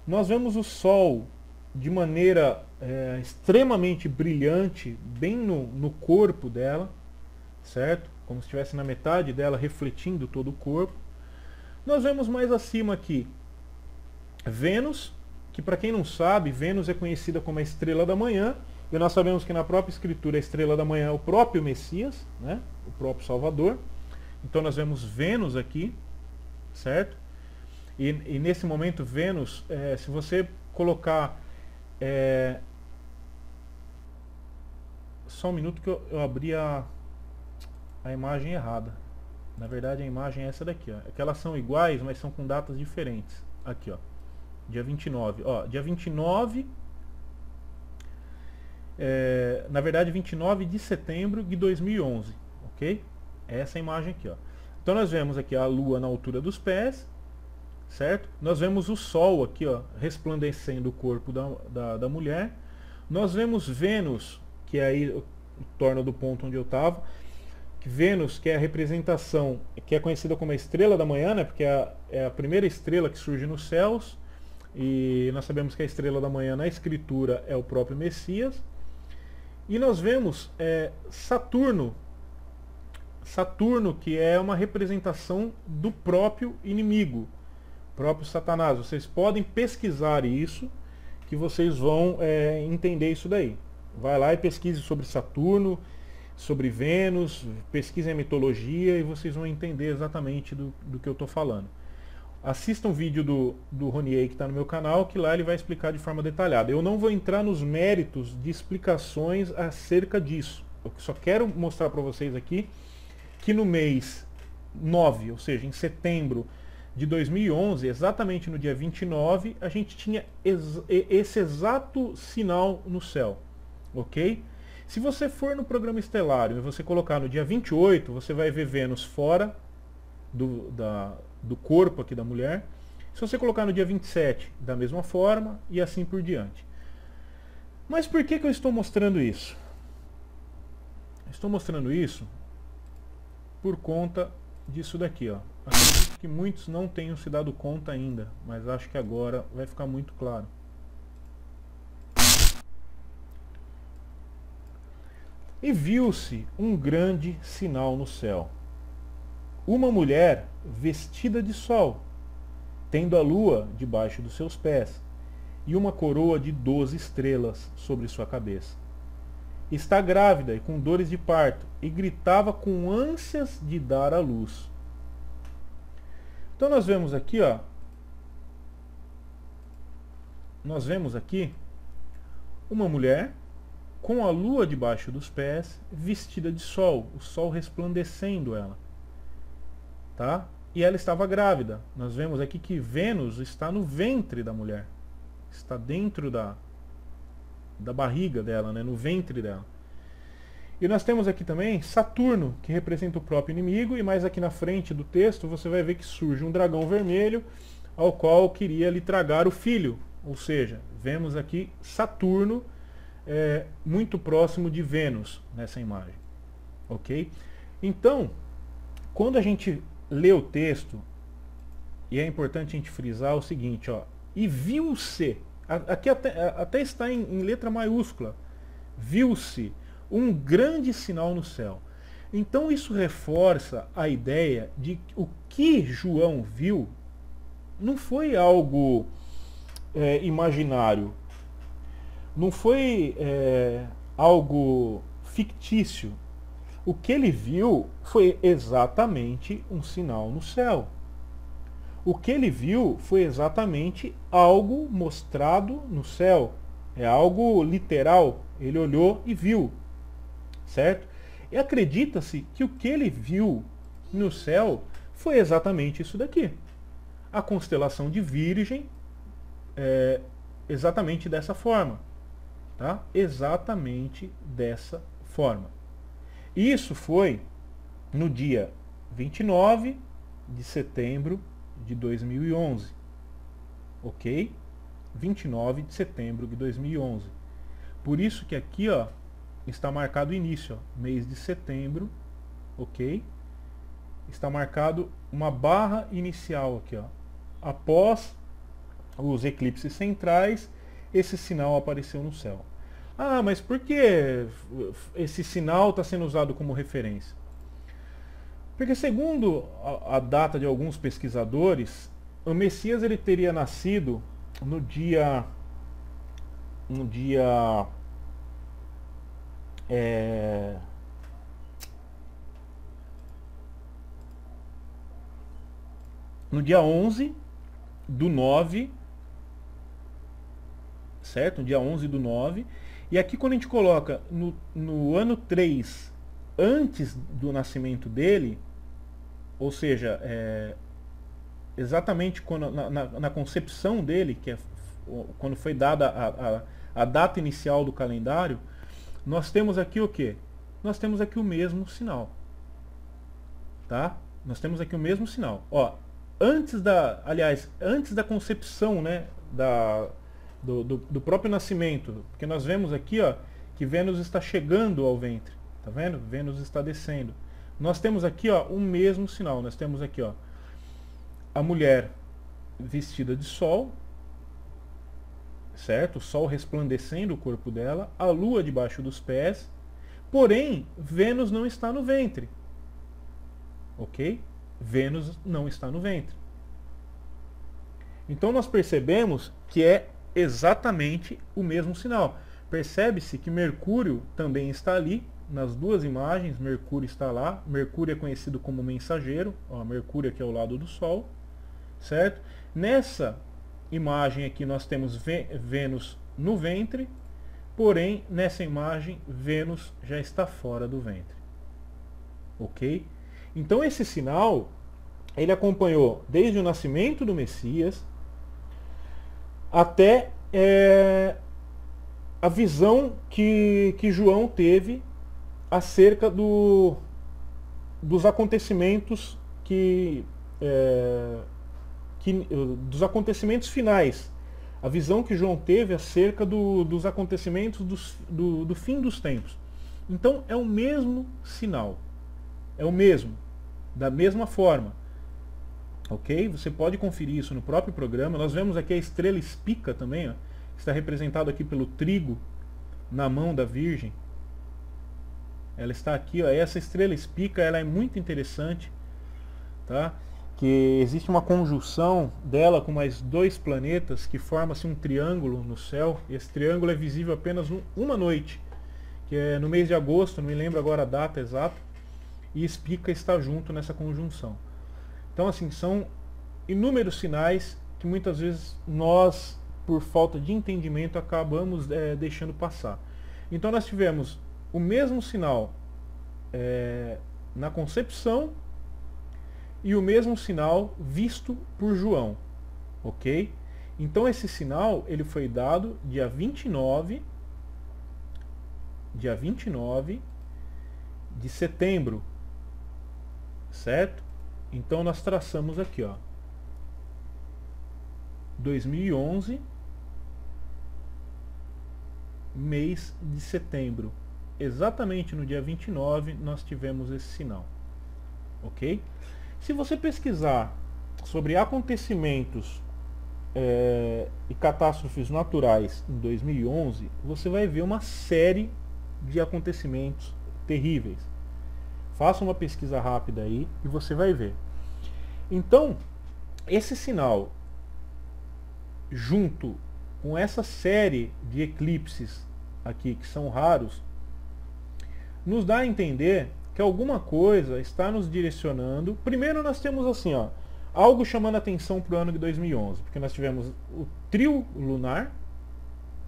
nós vemos o sol de maneira extremamente brilhante, bem no corpo dela, certo? Como se estivesse na metade dela, refletindo todo o corpo. Nós vemos mais acima aqui Vênus, que para quem não sabe, Vênus é conhecida como a estrela da manhã, e nós sabemos que na própria escritura a estrela da manhã é o próprio Messias, né? O próprio Salvador. Então nós vemos Vênus aqui, certo? E nesse momento Vênus, se você colocar Só um minuto que eu abri a imagem errada. Na verdade a imagem é essa daqui, ó. É que elas são iguais, mas são com datas diferentes. Aqui, ó. Dia 29. Ó, dia 29... na verdade 29 de setembro de 2011, ok? É essa imagem aqui, ó. Então nós vemos aqui a lua na altura dos pés, certo? Nós vemos o sol aqui, ó, resplandecendo o corpo da mulher. Nós vemos Vênus, que é aí torna do ponto onde eu estava. Vênus, que é a representação, que é conhecida como a estrela da manhã, né? Porque é a primeira estrela que surge nos céus. E nós sabemos que a estrela da manhã na escritura é o próprio Messias. E nós vemos Saturno, que é uma representação do próprio inimigo, próprio Satanás. Vocês podem pesquisar isso, que vocês vão entender isso daí. Vai lá e pesquise sobre Saturno, sobre Vênus, pesquisem a mitologia e vocês vão entender exatamente do que eu estou falando. Assistam o vídeo do Ronier que está no meu canal, que lá ele vai explicar de forma detalhada. Eu não vou entrar nos méritos de explicações acerca disso. Eu só quero mostrar para vocês aqui que no mês 9, ou seja, em setembro de 2011, exatamente no dia 29, a gente tinha esse exato sinal no céu, ok? Se você for no programa estelário e você colocar no dia 28, você vai ver Vênus fora do corpo aqui da mulher. Se você colocar no dia 27, da mesma forma, e assim por diante. Mas por que eu estou mostrando isso? Estou mostrando isso por conta disso daqui, ó. Acredito que muitos não tenham se dado conta ainda, mas acho que agora vai ficar muito claro. E viu-se um grande sinal no céu. Uma mulher vestida de sol, tendo a lua debaixo dos seus pés, e uma coroa de 12 estrelas sobre sua cabeça. Está grávida e com dores de parto, e gritava com ânsias de dar à luz. Então nós vemos aqui, ó. Nós vemos aqui uma mulher com a lua debaixo dos pés, vestida de sol, o sol resplandecendo ela. Tá? E ela estava grávida. Nós vemos aqui que Vênus está no ventre da mulher. Está dentro da barriga dela, né? No ventre dela. E nós temos aqui também Saturno, que representa o próprio inimigo, e mais aqui na frente do texto você vai ver que surge um dragão vermelho, ao qual queria lhe tragar o filho. Ou seja, vemos aqui Saturno muito próximo de Vênus nessa imagem. Ok? Então, quando a gente lê o texto, e é importante a gente frisar o seguinte, ó, e viu-se, aqui até está em letra maiúscula, viu-se um grande sinal no céu. Então isso reforça a ideia de que o que João viu não foi algo imaginário, não foi algo fictício. O que ele viu foi exatamente um sinal no céu. O que ele viu foi exatamente algo mostrado no céu. É algo literal. Ele olhou e viu. Certo? E acredita-se que o que ele viu no céu foi exatamente isso daqui. A constelação de Virgem, exatamente dessa forma. Tá? Exatamente dessa forma. Isso foi no dia 29 de setembro de 2011. Ok? 29 de setembro de 2011. Por isso que aqui, ó, está marcado o início, ó, mês de setembro. Ok? Está marcado uma barra inicial aqui, ó. Após os eclipses centrais, esse sinal apareceu no céu. Ah, mas por que esse sinal está sendo usado como referência? Porque segundo a data de alguns pesquisadores, o Messias ele teria nascido no dia 11/9, certo? No dia 11/9, E aqui quando a gente coloca no ano 3, antes do nascimento dele, ou seja, exatamente quando, na concepção dele, que é quando foi dada a data inicial do calendário, nós temos aqui o quê? Nós temos aqui o mesmo sinal. Tá? Nós temos aqui o mesmo sinal. Ó, antes da concepção, né, do próprio nascimento, porque nós vemos aqui, ó, que Vênus está chegando ao ventre. Tá vendo? Vênus está descendo. Nós temos aqui, ó, o mesmo sinal. Nós temos aqui, ó, a mulher vestida de sol, certo? O sol resplandecendo o corpo dela, a lua debaixo dos pés, porém, Vênus não está no ventre. Ok? Vênus não está no ventre. Então nós percebemos que é exatamente o mesmo sinal. Percebe-se que Mercúrio também está ali, nas duas imagens, Mercúrio está lá. Mercúrio é conhecido como mensageiro, ó, Mercúrio aqui ao lado do Sol, certo? Nessa imagem aqui nós temos Vênus no ventre, porém nessa imagem Vênus já está fora do ventre. Ok? Então esse sinal, ele acompanhou desde o nascimento do Messias até a visão que João teve acerca dos acontecimentos dos acontecimentos finais. A visão que João teve acerca dos acontecimentos do fim dos tempos. Então é o mesmo sinal. É o mesmo. Da mesma forma. Ok? Você pode conferir isso no próprio programa. Nós vemos aqui a estrela Spica também, ó, que está representado aqui pelo trigo na mão da Virgem. Ela está aqui, ó, essa estrela Spica, ela é muito interessante, tá? Que existe uma conjunção dela com mais dois planetas que forma-se um triângulo no céu. Esse triângulo é visível apenas uma noite, que é no mês de agosto, não me lembro agora a data exata, e Spica está junto nessa conjunção. Então, assim, são inúmeros sinais que muitas vezes nós, por falta de entendimento, acabamos deixando passar. Então nós tivemos o mesmo sinal na concepção e o mesmo sinal visto por João. Ok? Então esse sinal ele foi dado dia 29 de setembro. Certo? Então nós traçamos aqui, ó, 2011, mês de setembro. Exatamente no dia 29 nós tivemos esse sinal. Ok? Se você pesquisar sobre acontecimentos e catástrofes naturais em 2011, você vai ver uma série de acontecimentos terríveis. Faça uma pesquisa rápida aí e você vai ver. Então, esse sinal, junto com essa série de eclipses aqui, que são raros, nos dá a entender que alguma coisa está nos direcionando. Primeiro nós temos assim, ó, algo chamando a atenção para o ano de 2011, porque nós tivemos o trio lunar,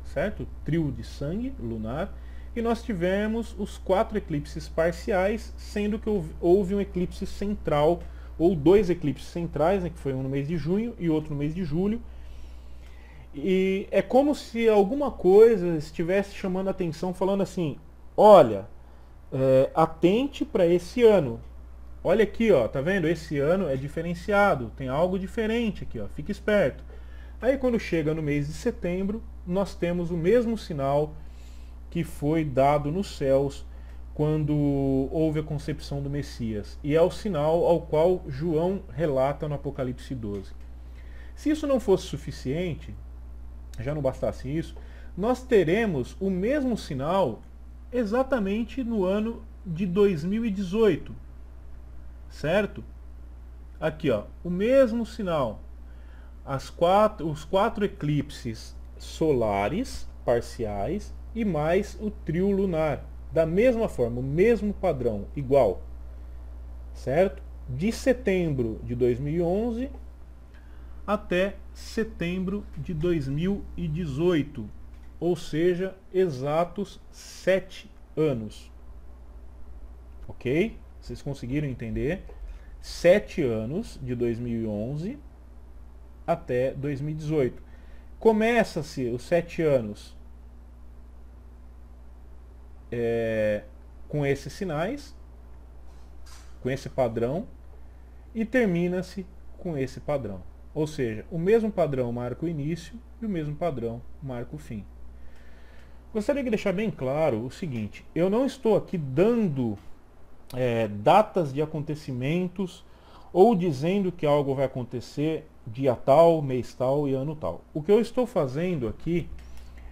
certo? O trio de sangue lunar. E nós tivemos os 4 eclipses parciais, sendo que houve um eclipse central, ou 2 eclipses centrais, né, que foi um no mês de junho e outro no mês de julho. E é como se alguma coisa estivesse chamando a atenção, falando assim, olha, atente para esse ano. Olha aqui, ó, tá vendo? Esse ano é diferenciado, tem algo diferente aqui, ó, fique esperto. Aí quando chega no mês de setembro, nós temos o mesmo sinal que foi dado nos céus quando houve a concepção do Messias. E é o sinal ao qual João relata no Apocalipse 12. Se isso não fosse suficiente, já não bastasse isso, nós teremos o mesmo sinal exatamente no ano de 2018. Certo? Aqui, ó, o mesmo sinal. Os 4 eclipses solares parciais e mais o trio lunar, da mesma forma, o mesmo padrão, igual, certo? De setembro de 2011 até setembro de 2018, ou seja, exatos 7 anos. Ok? Vocês conseguiram entender? 7 anos, de 2011 até 2018. Começa-se os 7 anos com esses sinais, com esse padrão, e termina-se com esse padrão. Ou seja, o mesmo padrão marca o início e o mesmo padrão marca o fim. Gostaria de deixar bem claro o seguinte: eu não estou aqui dando datas de acontecimentos ou dizendo que algo vai acontecer dia tal, mês tal e ano tal. O que eu estou fazendo aqui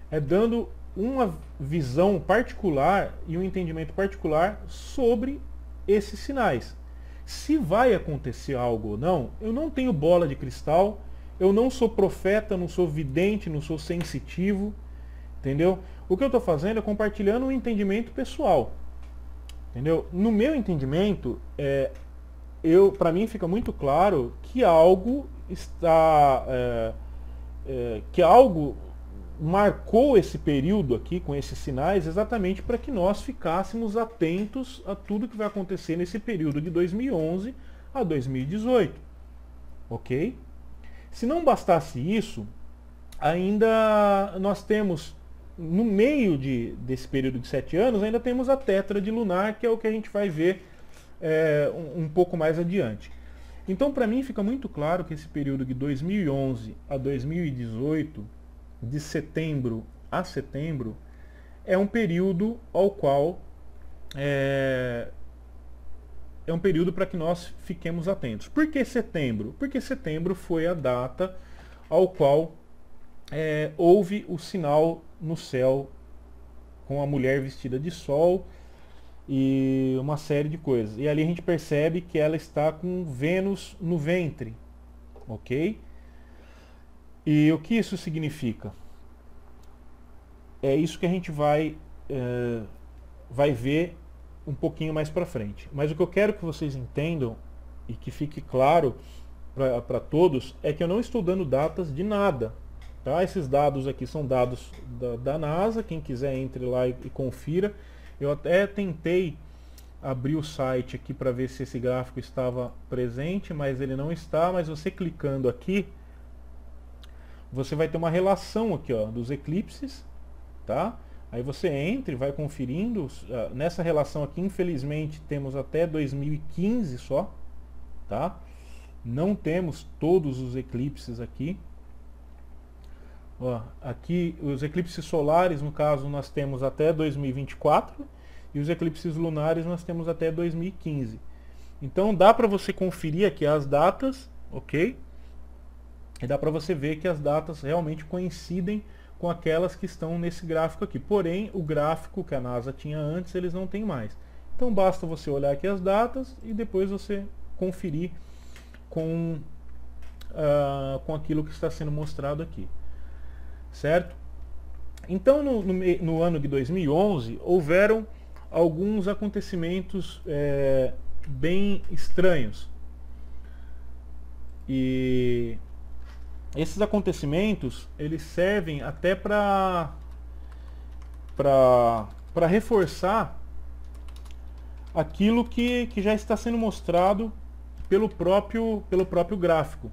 é dando uma visão particular e um entendimento particular sobre esses sinais. Se vai acontecer algo ou não, eu não tenho bola de cristal, eu não sou profeta, não sou vidente, não sou sensitivo, entendeu? O que eu estou fazendo é compartilhando um entendimento pessoal, entendeu? No meu entendimento, para mim fica muito claro que algo marcou esse período aqui com esses sinais exatamente para que nós ficássemos atentos a tudo que vai acontecer nesse período de 2011 a 2018, ok? Se não bastasse isso, ainda nós temos, no meio desse período de 7 anos, ainda temos a tétrade lunar, que é o que a gente vai ver um pouco mais adiante. Então, para mim, fica muito claro que esse período de 2011 a 2018, de setembro a setembro, é um período ao qual é um período para que nós fiquemos atentos. Por que setembro? Porque setembro foi a data ao qual houve o sinal no céu com a mulher vestida de sol e uma série de coisas. E ali a gente percebe que ela está com Vênus no ventre, ok? E o que isso significa? É isso que a gente vai ver um pouquinho mais para frente. Mas o que eu quero que vocês entendam e que fique claro para todos é que eu não estou dando datas de nada. Tá? Esses dados aqui são dados da NASA, quem quiser entre lá e confira. Eu até tentei abrir o site aqui para ver se esse gráfico estava presente, mas ele não está. Mas você clicando aqui, você vai ter uma relação aqui, ó, dos eclipses, tá? Aí você entra e vai conferindo. Nessa relação aqui, infelizmente, temos até 2015 só, tá? Não temos todos os eclipses aqui. Ó, aqui os eclipses solares, no caso, nós temos até 2024 e os eclipses lunares nós temos até 2015. Então dá para você conferir aqui as datas, ok? E dá para você ver que as datas realmente coincidem com aquelas que estão nesse gráfico aqui. Porém, o gráfico que a NASA tinha antes, eles não têm mais. Então basta você olhar aqui as datas e depois você conferir com aquilo que está sendo mostrado aqui. Certo? Então, no ano de 2011, houveram alguns acontecimentos bem estranhos. E esses acontecimentos, eles servem até para reforçar aquilo que já está sendo mostrado pelo próprio gráfico.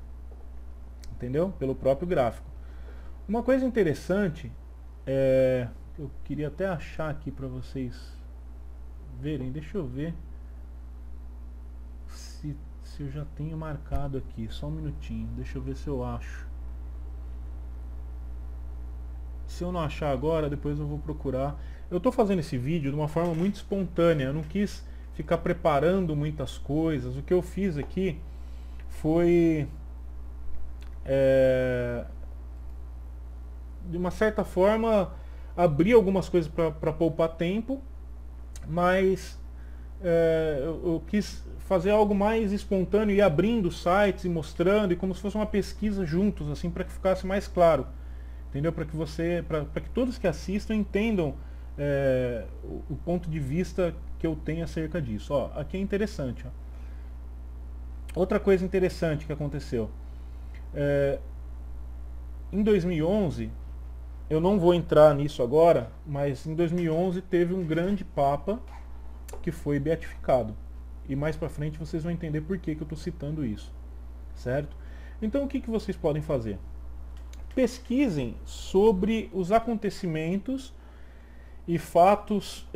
Entendeu? Pelo próprio gráfico. Uma coisa interessante, eu queria até achar aqui para vocês verem, deixa eu ver se eu já tenho marcado aqui, só um minutinho, deixa eu ver se eu acho. Se eu não achar agora, depois eu vou procurar. Eu estou fazendo esse vídeo de uma forma muito espontânea, eu não quis ficar preparando muitas coisas. O que eu fiz aqui foi de uma certa forma abrir algumas coisas para poupar tempo, mas eu quis fazer algo mais espontâneo e abrindo sites e mostrando, e como se fosse uma pesquisa juntos, assim, para que ficasse mais claro, entendeu? Para que todos que assistam entendam o ponto de vista que eu tenho acerca disso. Ó, aqui é interessante. Ó. Outra coisa interessante que aconteceu. Em 2011, eu não vou entrar nisso agora, mas em 2011 teve um grande Papa que foi beatificado. E mais para frente vocês vão entender por que eu estou citando isso, certo? Então o que vocês podem fazer? Pesquisem sobre os acontecimentos e fatos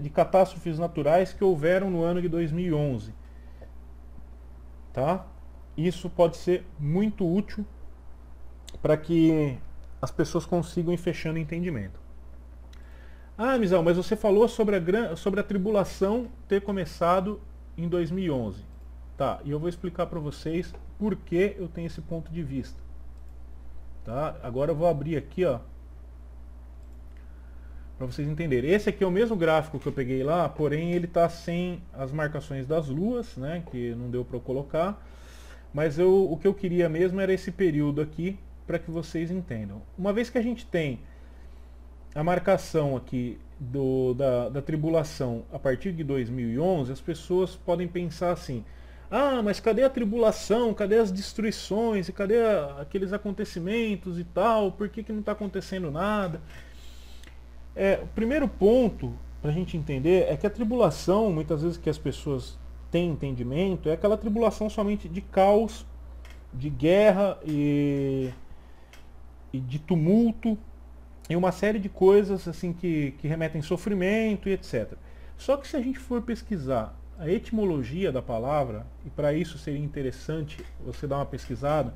de catástrofes naturais que houveram no ano de 2011. Tá? Isso pode ser muito útil para que as pessoas consigam ir fechando entendimento. Ah, Misão, mas você falou sobre a tribulação ter começado em 2011. Tá, e eu vou explicar para vocês por que eu tenho esse ponto de vista. Tá? Agora eu vou abrir aqui, ó, para vocês entenderem. Esse aqui é o mesmo gráfico que eu peguei lá, porém ele está sem as marcações das luas, né, que não deu para eu colocar. Mas o que eu queria mesmo era esse período aqui, para que vocês entendam. Uma vez que a gente tem a marcação aqui da tribulação a partir de 2011, as pessoas podem pensar assim: ah, mas cadê a tribulação, cadê as destruições, e cadê aqueles acontecimentos e tal, por que não está acontecendo nada? O primeiro ponto para a gente entender é que a tribulação, muitas vezes que as pessoas têm entendimento, é aquela tribulação somente de caos, de guerra e de tumulto, e uma série de coisas assim que remetem sofrimento e etc. Só que se a gente for pesquisar a etimologia da palavra, e para isso seria interessante você dar uma pesquisada,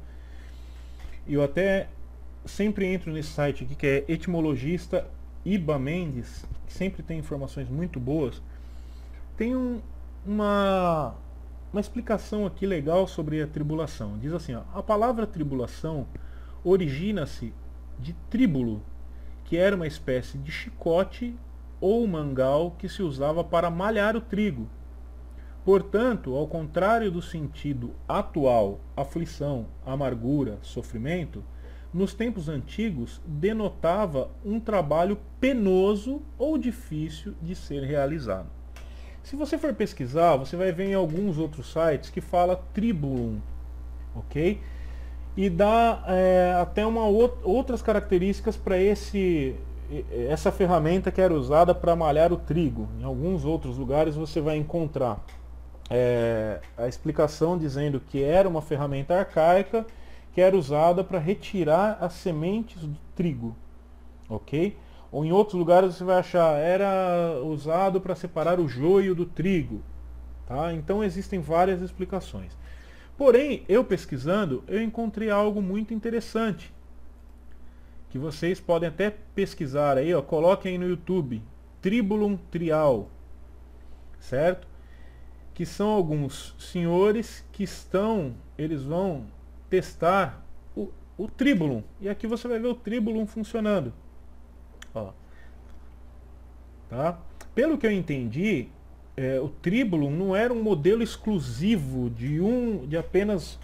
e eu até sempre entro nesse site aqui que é etimologista Iba Mendes, que sempre tem informações muito boas, tem uma explicação aqui legal sobre a tribulação. Diz assim, ó, a palavra tribulação origina-se de tríbulo, que era uma espécie de chicote ou mangal que se usava para malhar o trigo. Portanto, ao contrário do sentido atual, aflição, amargura, sofrimento, nos tempos antigos denotava um trabalho penoso ou difícil de ser realizado. Se você for pesquisar, você vai ver em alguns outros sites que fala tribulum, ok? E dá até outras características para essa ferramenta que era usada para malhar o trigo. Em alguns outros lugares você vai encontrar a explicação dizendo que era uma ferramenta arcaica que era usada para retirar as sementes do trigo, ok? Ou em outros lugares você vai achar era usado para separar o joio do trigo, tá? Então existem várias explicações. Porém, eu pesquisando, eu encontrei algo muito interessante, que vocês podem até pesquisar aí, ó, coloquem aí no YouTube, Tribulum Trial, certo? Que são alguns senhores que eles vão testar o Tribulum. E aqui você vai ver o Tribulum funcionando. Ó. Tá? Pelo que eu entendi, o Tribulum não era um modelo exclusivo de apenas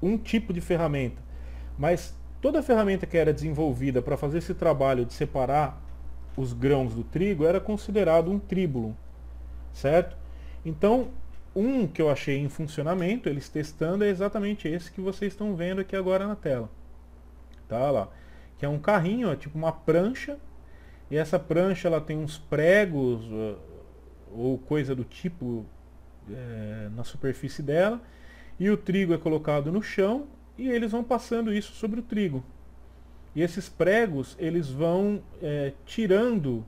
um tipo de ferramenta, mas toda a ferramenta que era desenvolvida para fazer esse trabalho de separar os grãos do trigo era considerado um Tribulum, certo? Então, um que eu achei em funcionamento, eles testando, é exatamente esse que vocês estão vendo aqui agora na tela. Tá lá. Que é um carrinho, ó, tipo uma prancha, e essa prancha ela tem uns pregos ou coisa do tipo na superfície dela, e o trigo é colocado no chão e eles vão passando isso sobre o trigo. E esses pregos eles vão tirando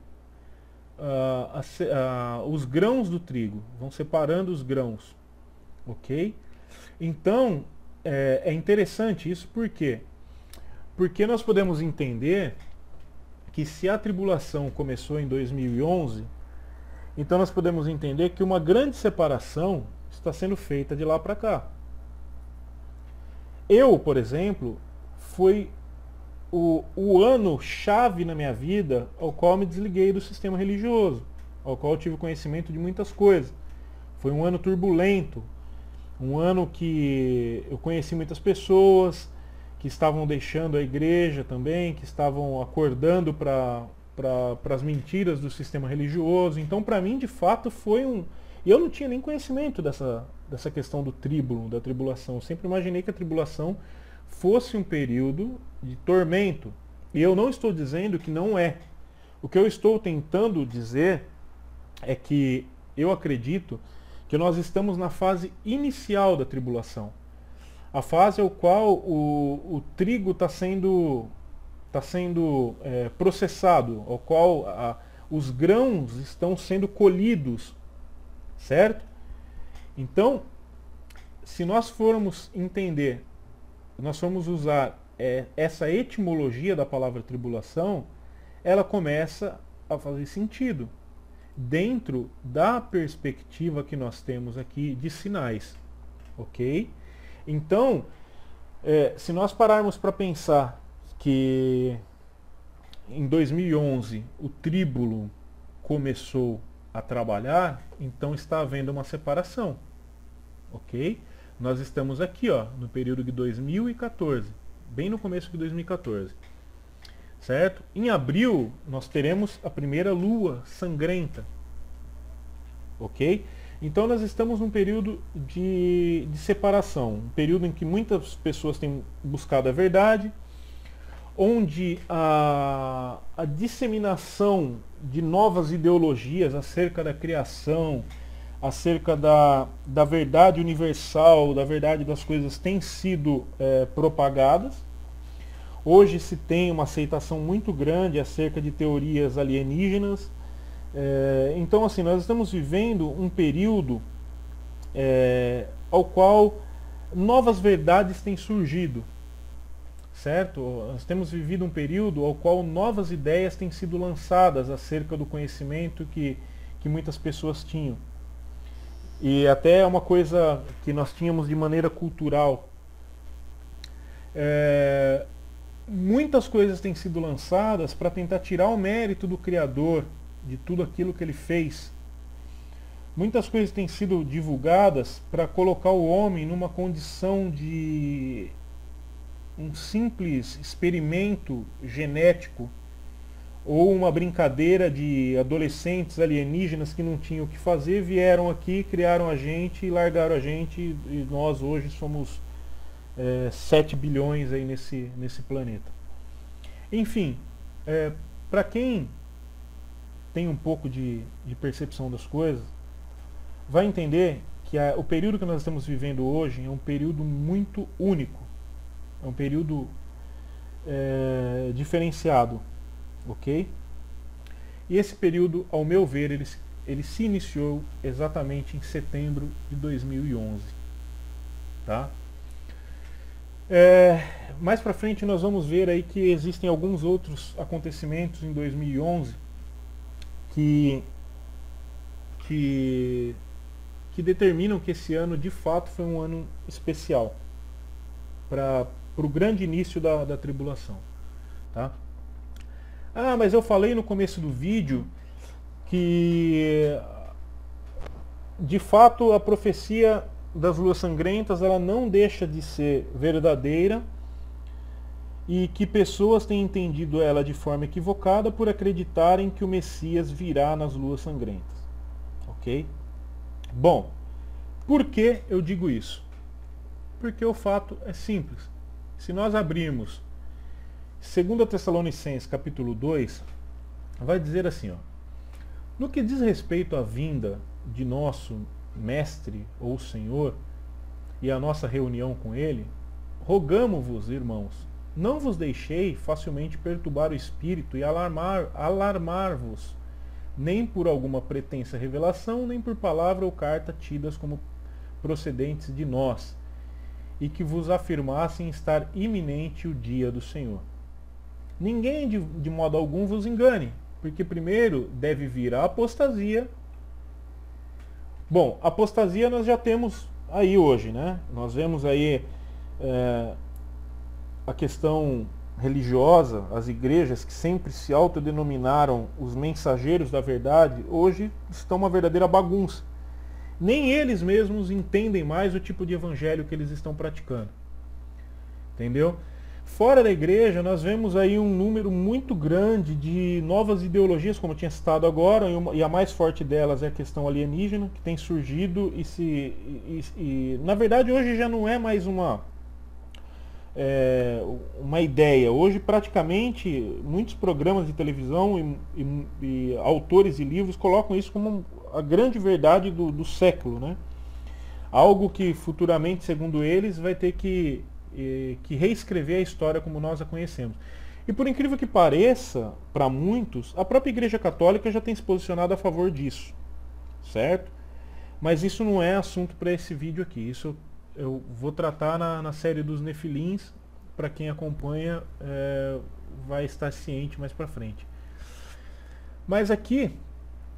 os grãos do trigo, vão separando os grãos, ok? Então é interessante isso, por quê? Porque nós podemos entender que se a tribulação começou em 2011, então nós podemos entender que uma grande separação está sendo feita de lá para cá. Eu, por exemplo, foi o ano chave na minha vida ao qual eu me desliguei do sistema religioso, ao qual eu tive conhecimento de muitas coisas. Foi um ano turbulento, um ano que eu conheci muitas pessoas que estavam deixando a igreja também, que estavam acordando para as mentiras do sistema religioso. Então, para mim, de fato, foi E eu não tinha nem conhecimento dessa questão do Tribulum, da tribulação. Eu sempre imaginei que a tribulação fosse um período de tormento. E eu não estou dizendo que não é. O que eu estou tentando dizer é que eu acredito que nós estamos na fase inicial da tribulação. A fase ao qual o trigo está sendo processado, ao qual os grãos estão sendo colhidos, certo? Então, se nós formos entender, nós formos usar essa etimologia da palavra tribulação, ela começa a fazer sentido dentro da perspectiva que nós temos aqui de sinais, ok? Então, se nós pararmos para pensar que em 2011 o tríbulo começou a trabalhar, então está havendo uma separação, ok? Nós estamos aqui, ó, no período de 2014, bem no começo de 2014, certo? Em abril nós teremos a primeira lua sangrenta, ok? Então nós estamos num período de separação, um período em que muitas pessoas têm buscado a verdade, onde a disseminação de novas ideologias acerca da criação, acerca da verdade universal, da verdade das coisas, tem sido propagadas. Hoje se tem uma aceitação muito grande acerca de teorias alienígenas. Então, assim, nós estamos vivendo um período ao qual novas verdades têm surgido, certo? Nós temos vivido um período ao qual novas ideias têm sido lançadas acerca do conhecimento que muitas pessoas tinham. E até uma coisa que nós tínhamos de maneira cultural. Muitas coisas têm sido lançadas para tentar tirar o mérito do Criador, de tudo aquilo que ele fez. Muitas coisas têm sido divulgadas para colocar o homem numa condição de um simples experimento genético ou uma brincadeira de adolescentes alienígenas que não tinham o que fazer, vieram aqui, criaram a gente e largaram a gente, e nós hoje somos 7 bilhões aí nesse planeta. Enfim, para quem tem um pouco de percepção das coisas, vai entender que o período que nós estamos vivendo hoje é um período muito único, é um período diferenciado, ok? E esse período, ao meu ver, ele se iniciou exatamente em setembro de 2011, tá? Mais para frente nós vamos ver aí que existem alguns outros acontecimentos em 2011 que determinam que esse ano de fato foi um ano especial para o grande início da tribulação, tá? Mas eu falei no começo do vídeo que de fato a profecia das luas sangrentas ela não deixa de ser verdadeira e que pessoas têm entendido ela de forma equivocada por acreditarem que o Messias virá nas luas sangrentas, ok? Bom, por que eu digo isso? Porque o fato é simples. Se nós abrirmos 2 Tessalonicenses capítulo 2, vai dizer assim, ó: no que diz respeito à vinda de nosso Mestre ou Senhor e a nossa reunião com Ele, rogamo-vos, irmãos, não vos deixei facilmente perturbar o espírito e alarmar-vos, nem por alguma pretensa revelação, nem por palavra ou carta tidas como procedentes de nós, e que vos afirmassem estar iminente o dia do Senhor. Ninguém de modo algum vos engane, porque primeiro deve vir a apostasia. Bom, apostasia nós já temos aí hoje, né? Nós vemos aí a questão religiosa, as igrejas que sempre se autodenominaram os mensageiros da verdade, hoje estão uma verdadeira bagunça. Nem eles mesmos entendem mais o tipo de evangelho que eles estão praticando. Entendeu? Fora da igreja, nós vemos aí um número muito grande de novas ideologias, como eu tinha citado agora, e a mais forte delas é a questão alienígena, que tem surgido e na verdade hoje já não é mais uma uma ideia. Hoje praticamente muitos programas de televisão e autores de livros colocam isso como a grande verdade do século, né? Algo que futuramente, segundo eles, vai ter que reescrever a história como nós a conhecemos. E por incrível que pareça, para muitos, a própria Igreja Católica já tem se posicionado a favor disso, certo? Mas isso não é assunto para esse vídeo aqui. Isso eu vou tratar na série dos Nefilins. Para quem acompanha, vai estar ciente mais para frente. Mas aqui,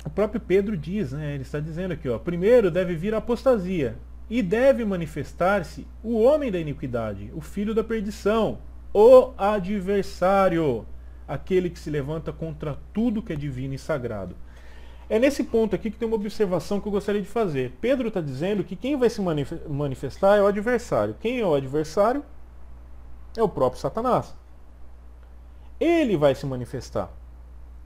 o próprio Pedro diz, né, ele está dizendo aqui, ó, primeiro deve vir a apostasia, e deve manifestar-se o homem da iniquidade, o filho da perdição, o adversário, aquele que se levanta contra tudo que é divino e sagrado. É nesse ponto aqui que tem uma observação que eu gostaria de fazer. Pedro está dizendo que quem vai se manifestar é o adversário. Quem é o adversário? É o próprio Satanás. Ele vai se manifestar.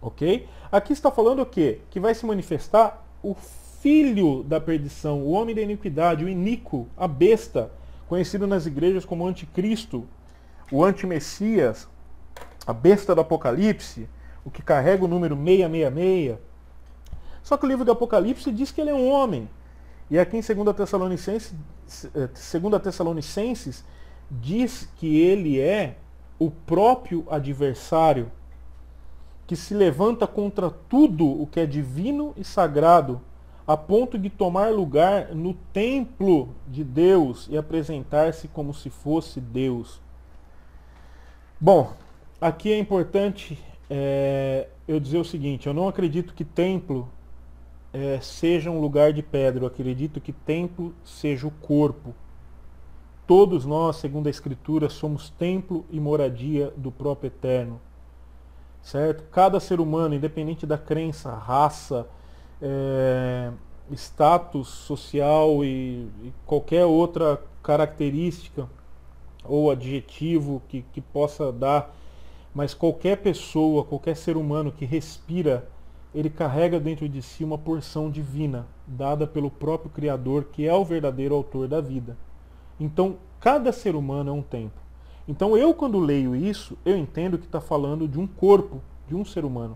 Ok? Aqui está falando o quê? Que vai se manifestar o filho da perdição, o homem da iniquidade, o iníquo, a besta, conhecido nas igrejas como anticristo, o antimessias, a besta do Apocalipse, o que carrega o número 666. Só que o livro do Apocalipse diz que ele é um homem. E aqui em 2 Tessalonicenses diz que ele é o próprio adversário que se levanta contra tudo o que é divino e sagrado, a ponto de tomar lugar no templo de Deus e apresentar-se como se fosse Deus. Bom, aqui é importante eu dizer o seguinte: eu não acredito que templo seja um lugar de pedra, eu acredito que templo seja o corpo. Todos nós, segundo a Escritura, somos templo e moradia do próprio Eterno. Certo? Cada ser humano, independente da crença, raça, status social e qualquer outra característica ou adjetivo que possa dar, mas qualquer pessoa, qualquer ser humano que respira, ele carrega dentro de si uma porção divina, dada pelo próprio Criador, que é o verdadeiro autor da vida. Então, cada ser humano é um templo. Então, eu quando leio isso, eu entendo que está falando de um corpo, de um ser humano.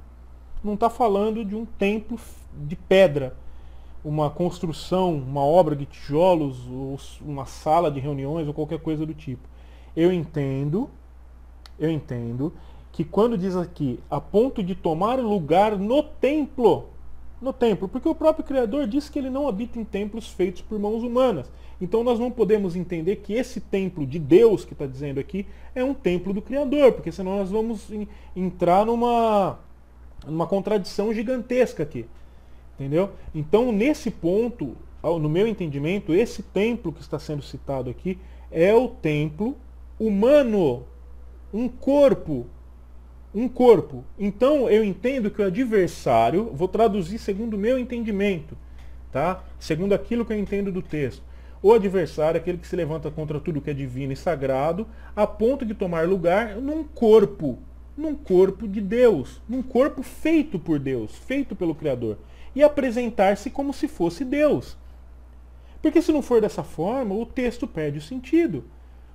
Não está falando de um templo de pedra, uma construção, uma obra de tijolos, ou uma sala de reuniões, ou qualquer coisa do tipo. Eu entendo que quando diz aqui, a ponto de tomar lugar no templo, porque o próprio Criador disse que ele não habita em templos feitos por mãos humanas. Então nós não podemos entender que esse templo de Deus, que está dizendo aqui, é um templo do Criador, porque senão nós vamos entrar numa contradição gigantesca aqui. Entendeu? Então, nesse ponto, no meu entendimento, esse templo que está sendo citado aqui é o templo humano, um corpo. Então, eu entendo que o adversário, vou traduzir segundo o meu entendimento, tá? Segundo aquilo que eu entendo do texto. O adversário é aquele que se levanta contra tudo que é divino e sagrado, a ponto de tomar lugar num corpo de Deus, num corpo feito por Deus, feito pelo Criador, e apresentar-se como se fosse Deus. Porque se não for dessa forma, o texto perde o sentido.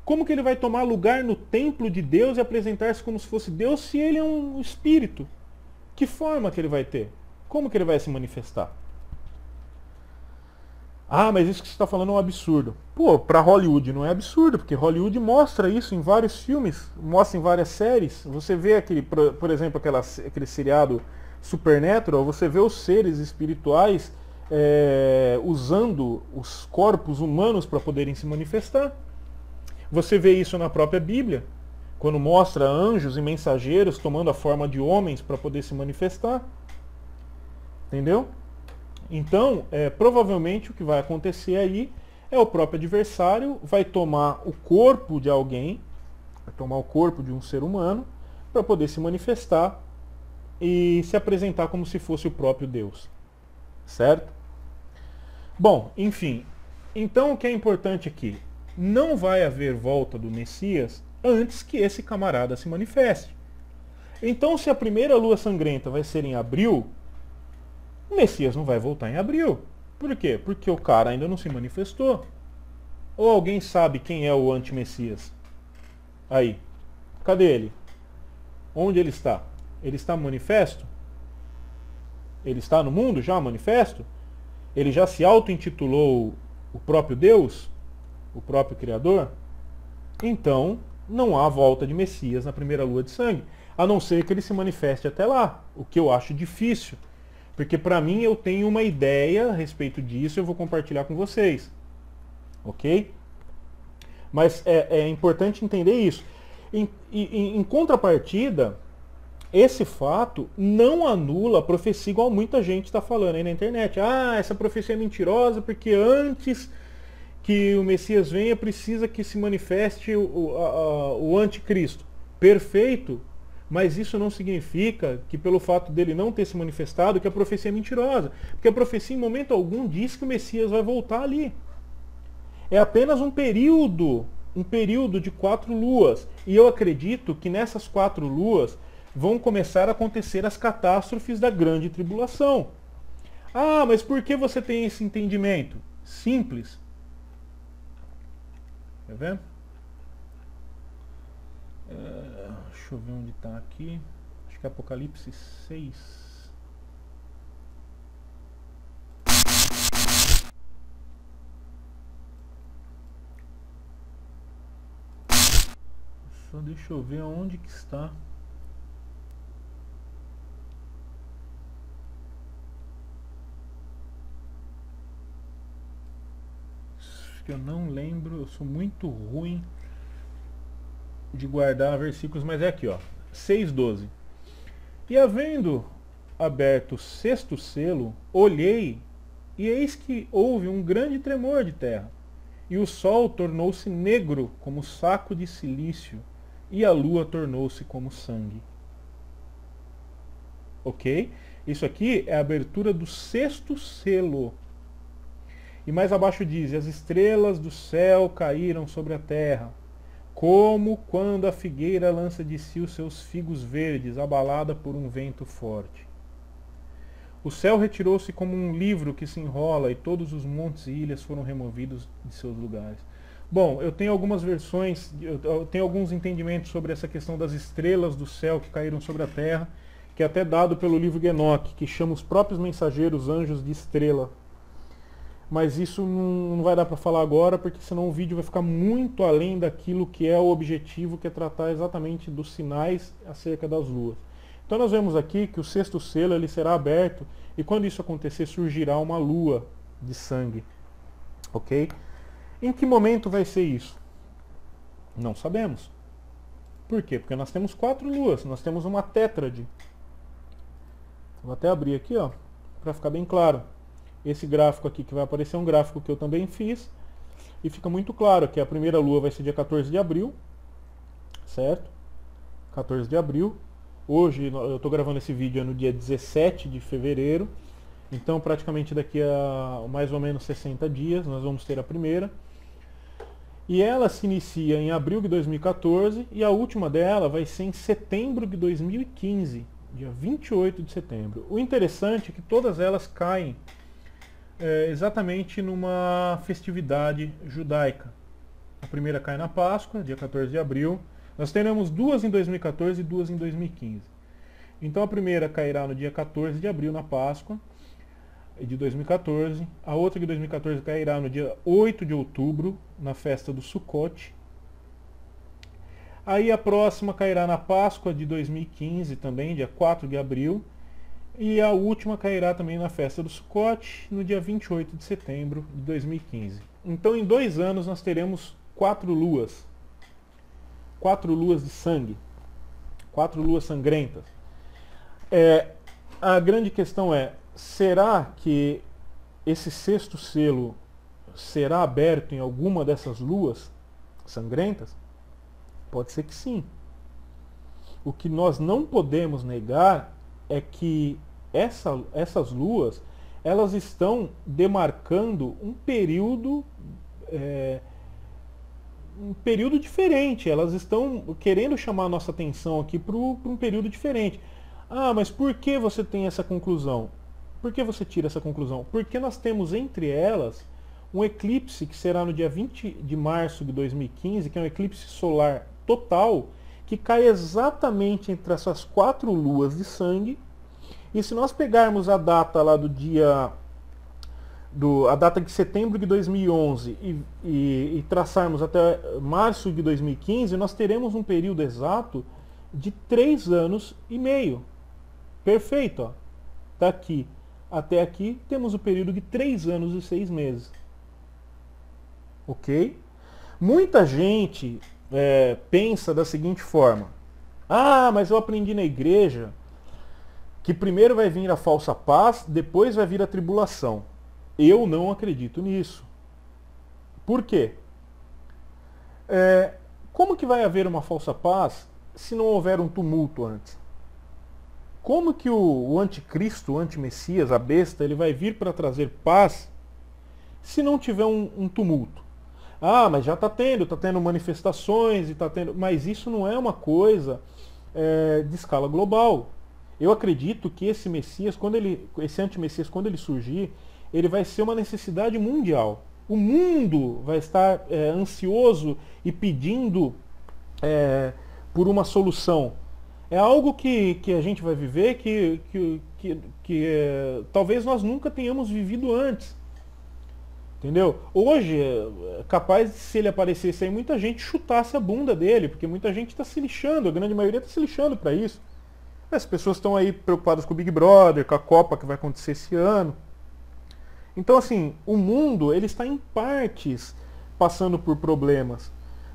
Como que ele vai tomar lugar no templo de Deus e apresentar-se como se fosse Deus se ele é um espírito? Que forma que ele vai ter? Como que ele vai se manifestar? Ah, mas isso que você está falando é um absurdo. Pô, para Hollywood não é absurdo, porque Hollywood mostra isso em vários filmes, mostra em várias séries. Você vê por exemplo, aquele seriado Supernatural, você vê os seres espirituais usando os corpos humanos para poderem se manifestar. Você vê isso na própria Bíblia, quando mostra anjos e mensageiros tomando a forma de homens para poder se manifestar. Entendeu? Então, provavelmente o que vai acontecer aí é o próprio adversário vai tomar o corpo de alguém, vai tomar o corpo de um ser humano, para poder se manifestar e se apresentar como se fosse o próprio Deus. Certo? Bom, enfim. Então o que é importante aqui? Não vai haver volta do Messias antes que esse camarada se manifeste. Então, se a primeira lua sangrenta vai ser em abril, o Messias não vai voltar em abril. Por quê? Porque o cara ainda não se manifestou. Ou alguém sabe quem é o anti-Messias? Aí. Cadê ele? Onde ele está? Ele está manifesto? Ele está no mundo já manifesto? Ele já se auto-intitulou o próprio Deus? O próprio Criador? Então, não há volta de Messias na primeira lua de sangue, a não ser que ele se manifeste até lá, o que eu acho difícil, porque para mim eu tenho uma ideia a respeito disso, eu vou compartilhar com vocês, ok? Mas é importante entender isso. Em contrapartida, esse fato não anula a profecia, igual muita gente está falando aí na internet. Ah, essa profecia é mentirosa porque antes que o Messias venha precisa que se manifeste o anticristo. Perfeito, mas isso não significa que pelo fato dele não ter se manifestado que a profecia é mentirosa. Porque a profecia em momento algum diz que o Messias vai voltar ali. É apenas um período de 4 luas. E eu acredito que nessas 4 luas vão começar a acontecer as catástrofes da grande tribulação. Ah, mas por que você tem esse entendimento? Simples. Quer ver? Deixa eu ver onde está aqui. Acho que é Apocalipse 6. Só deixa eu ver aonde que está. Que eu não lembro, eu sou muito ruim de guardar versículos, mas é aqui, ó, 6:12. E havendo aberto o 6º selo, olhei, e eis que houve um grande tremor de terra, e o sol tornou-se negro como saco de cilício, e a lua tornou-se como sangue. Ok? Isso aqui é a abertura do 6º selo. E mais abaixo diz: e as estrelas do céu caíram sobre a terra, como quando a figueira lança de si os seus figos verdes, abalada por um vento forte. O céu retirou-se como um livro que se enrola, e todos os montes e ilhas foram removidos de seus lugares. Bom, eu tenho algumas versões, eu tenho alguns entendimentos sobre essa questão das estrelas do céu que caíram sobre a terra, que é até dado pelo livro de Enoque, que chama os próprios mensageiros anjos de estrela. Mas isso não vai dar para falar agora, porque senão o vídeo vai ficar muito além daquilo que é o objetivo, que é tratar exatamente dos sinais acerca das luas. Então nós vemos aqui que o 6º selo ele será aberto, e quando isso acontecer surgirá uma lua de sangue. Ok? Em que momento vai ser isso? Não sabemos. Por quê? Porque nós temos 4 luas, nós temos uma tétrade. Vou até abrir aqui, ó, para ficar bem claro. Esse gráfico aqui que vai aparecer é um gráfico que eu também fiz, e fica muito claro que a primeira lua vai ser dia 14 de abril, certo? 14 de abril. Hoje eu estou gravando esse vídeo no dia 17 de fevereiro, então praticamente daqui a mais ou menos 60 dias nós vamos ter a primeira. E ela se inicia em abril de 2014 e a última dela vai ser em setembro de 2015, dia 28 de setembro. O interessante é que todas elas caem exatamente numa festividade judaica. A primeira cai na Páscoa, dia 14 de abril. Nós teremos 2 em 2014 e 2 em 2015. Então a primeira cairá no dia 14 de abril, na Páscoa de 2014. A outra de 2014 cairá no dia 8 de outubro, na festa do Sukkot. Aí a próxima cairá na Páscoa de 2015 também, dia 4 de abril. E a última cairá também na festa do Sukkot, no dia 28 de setembro de 2015. Então em 2 anos nós teremos 4 luas. 4 luas de sangue. 4 luas sangrentas. A grande questão é, será que esse 6º selo será aberto em alguma dessas luas sangrentas? Pode ser que sim. O que nós não podemos negar é que essas luas, elas estão demarcando um período diferente. Elas estão querendo chamar a nossa atenção aqui para um período diferente. Ah, mas por que você tem essa conclusão? Por que você tira essa conclusão? Porque nós temos entre elas um eclipse que será no dia 20 de março de 2015, que é um eclipse solar total que cai exatamente entre essas 4 luas de sangue. E se nós pegarmos a data lá do dia a data de setembro de 2011 e traçarmos até março de 2015, nós teremos um período exato de 3 anos e meio. Perfeito, ó. Daqui até aqui temos o período de 3 anos e 6 meses. Ok? Muita gente pensa da seguinte forma: ah, mas eu aprendi na igreja que primeiro vai vir a falsa paz, depois vai vir a tribulação. Eu não acredito nisso. Por quê? Como que vai haver uma falsa paz se não houver um tumulto antes? Como que o anticristo, o antimessias, a besta, ele vai vir para trazer paz se não tiver um tumulto? Ah, mas já está tendo manifestações, e tá tendo, mas isso não é uma coisa de escala global. Eu acredito que esse Messias, esse antimessias, quando ele surgir, ele vai ser uma necessidade mundial. O mundo vai estar ansioso e pedindo por uma solução. É algo que a gente vai viver que talvez nós nunca tenhamos vivido antes. Entendeu? Hoje, capaz de, se ele aparecesse aí, muita gente chutasse a bunda dele, porque muita gente está se lixando, a grande maioria está se lixando para isso. As pessoas estão aí preocupadas com o Big Brother, com a Copa que vai acontecer esse ano. Então, assim, o mundo ele está em partes passando por problemas.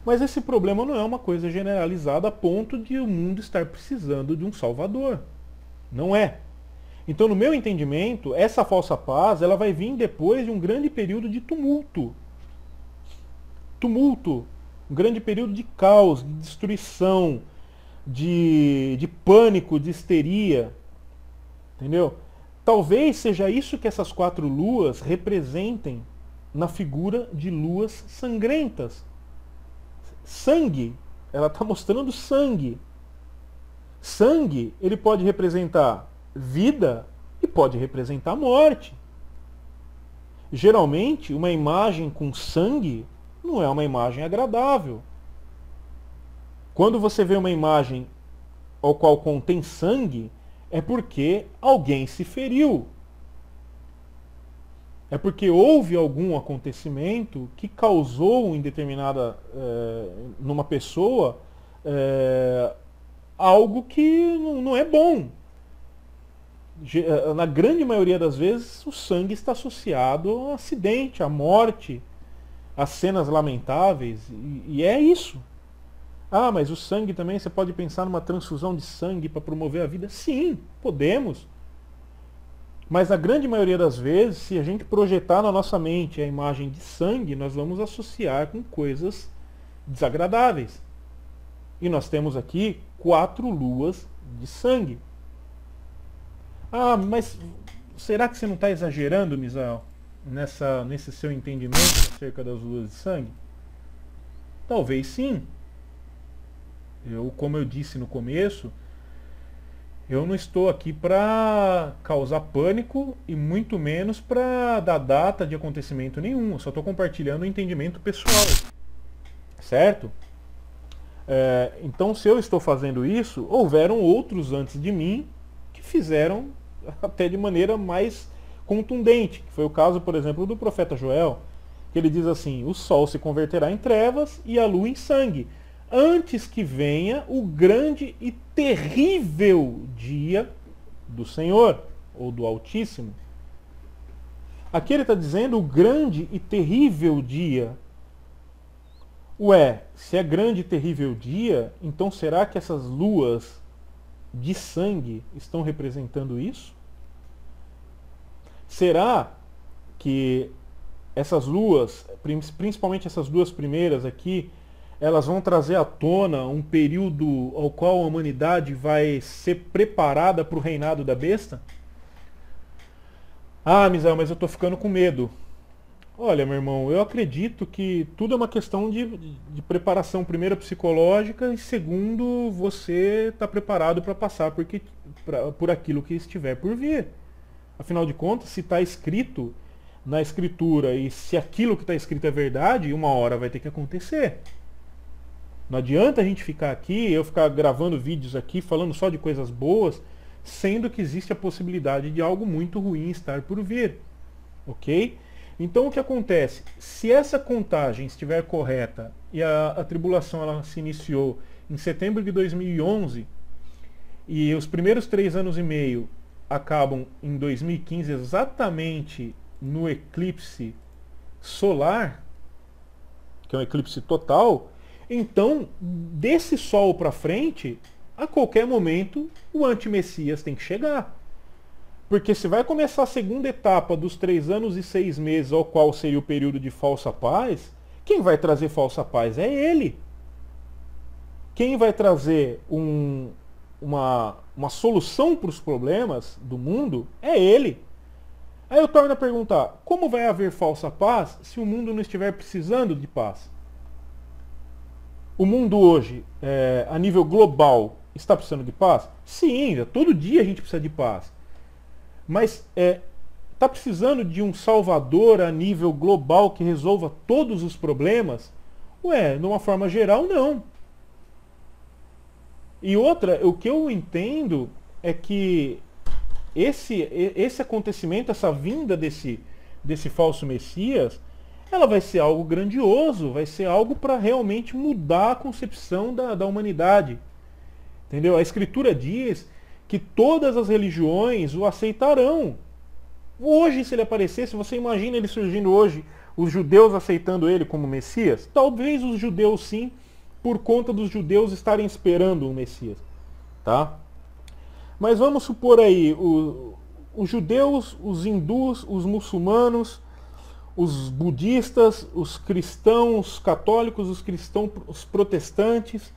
Mas esse problema não é uma coisa generalizada a ponto de o mundo estar precisando de um salvador. Não é. Então, no meu entendimento, essa falsa paz ela vai vir depois de um grande período de tumulto. Tumulto. Um grande período de caos, de destruição, de pânico, de histeria. Entendeu? Talvez seja isso que essas 4 luas representem na figura de luas sangrentas. Sangue, ela está mostrando sangue. Sangue, ele pode representar vida e pode representar morte. Geralmente, uma imagem com sangue não é uma imagem agradável. Quando você vê uma imagem ao qual contém sangue, é porque alguém se feriu. É porque houve algum acontecimento que causou em determinada, numa pessoa, algo que não é bom. Na grande maioria das vezes, o sangue está associado a um acidente, à morte, a cenas lamentáveis, e é isso. Ah, mas o sangue também, você pode pensar numa transfusão de sangue para promover a vida? Sim, podemos. Mas na grande maioria das vezes, se a gente projetar na nossa mente a imagem de sangue, nós vamos associar com coisas desagradáveis. E nós temos aqui 4 luas de sangue. Ah, mas será que você não está exagerando, Misael, nesse seu entendimento acerca das luas de sangue? Talvez sim. Como eu disse no começo, eu não estou aqui para causar pânico e muito menos para dar data de acontecimento nenhum. Eu só estou compartilhando o entendimento pessoal. Certo? Então, se eu estou fazendo isso, houveram outros antes de mim que fizeram até de maneira mais contundente. Foi o caso, por exemplo, do profeta Joel, que ele diz assim: o sol se converterá em trevas e a lua em sangue, antes que venha o grande e terrível dia do Senhor, ou do Altíssimo. Aqui ele está dizendo o grande e terrível dia. Ué, se é grande e terrível dia, então será que essas luas de sangue estão representando isso? Será que essas luas, principalmente essas 2 primeiras aqui, elas vão trazer à tona um período ao qual a humanidade vai ser preparada para o reinado da besta? Ah, Misael, mas eu estou ficando com medo. Olha, meu irmão, eu acredito que tudo é uma questão de preparação, primeiro psicológica e segundo, você está preparado para passar por aquilo que estiver por vir. Afinal de contas, se está escrito na escritura e se aquilo que está escrito é verdade, uma hora vai ter que acontecer. Não adianta a gente ficar aqui, eu ficar gravando vídeos aqui, falando só de coisas boas, sendo que existe a possibilidade de algo muito ruim estar por vir. Ok? Então o que acontece? Se essa contagem estiver correta e a tribulação ela se iniciou em setembro de 2011 e os primeiros 3 anos e meio acabam em 2015 exatamente no eclipse solar, que é um eclipse total, então desse sol para frente, a qualquer momento o anti-messias tem que chegar. Porque se vai começar a segunda etapa dos 3 anos e 6 meses, ao qual seria o período de falsa paz, quem vai trazer falsa paz é ele. Quem vai trazer uma solução para os problemas do mundo é ele. Aí eu torno a perguntar, como vai haver falsa paz se o mundo não estiver precisando de paz? O mundo hoje, a nível global, está precisando de paz? Sim, todo dia a gente precisa de paz. Mas está precisando de um salvador a nível global que resolva todos os problemas? Ué, de uma forma geral, não. E outra, o que eu entendo é que esse acontecimento, essa vinda desse falso Messias, ela vai ser algo grandioso, vai ser algo para realmente mudar a concepção da humanidade. Entendeu? A Escritura diz que todas as religiões o aceitarão. Hoje, se ele aparecesse, você imagina ele surgindo hoje, os judeus aceitando ele como Messias? Talvez os judeus sim, por conta dos judeus estarem esperando um Messias. Tá? Mas vamos supor aí, os judeus, os hindus, os muçulmanos, os budistas, os cristãos católicos, os protestantes,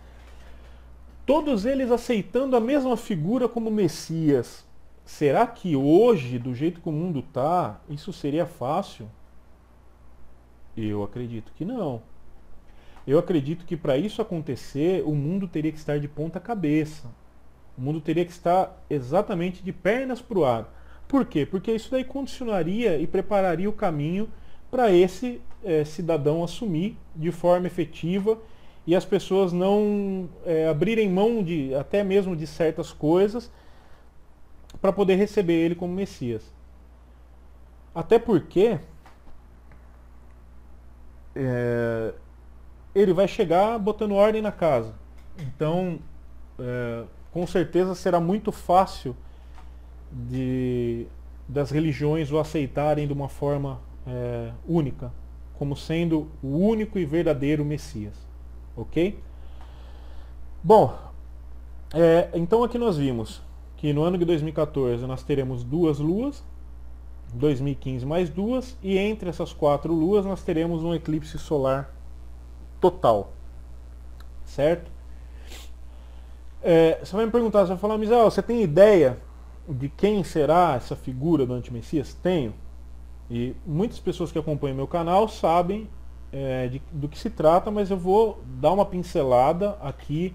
todos eles aceitando a mesma figura como Messias. Será que hoje, do jeito que o mundo está, isso seria fácil? Eu acredito que não. Eu acredito que para isso acontecer, o mundo teria que estar de ponta cabeça. O mundo teria que estar exatamente de pernas para o ar. Por quê? Porque isso daí condicionaria e prepararia o caminho para esse cidadão assumir de forma efetiva e as pessoas não abrirem mão até mesmo de certas coisas para poder receber ele como Messias. Até porque ele vai chegar botando ordem na casa. Então, com certeza será muito fácil das religiões o aceitarem de uma forma única, como sendo o único e verdadeiro Messias. Ok? Bom, então aqui nós vimos que no ano de 2014 nós teremos 2 luas, 2015 mais 2, e entre essas 4 luas nós teremos um eclipse solar total. Certo? Você vai me perguntar, você vai falar, Misael, você tem ideia de quem será essa figura do antimessias? Tenho. E muitas pessoas que acompanham meu canal sabem do que se trata, mas eu vou dar uma pincelada aqui,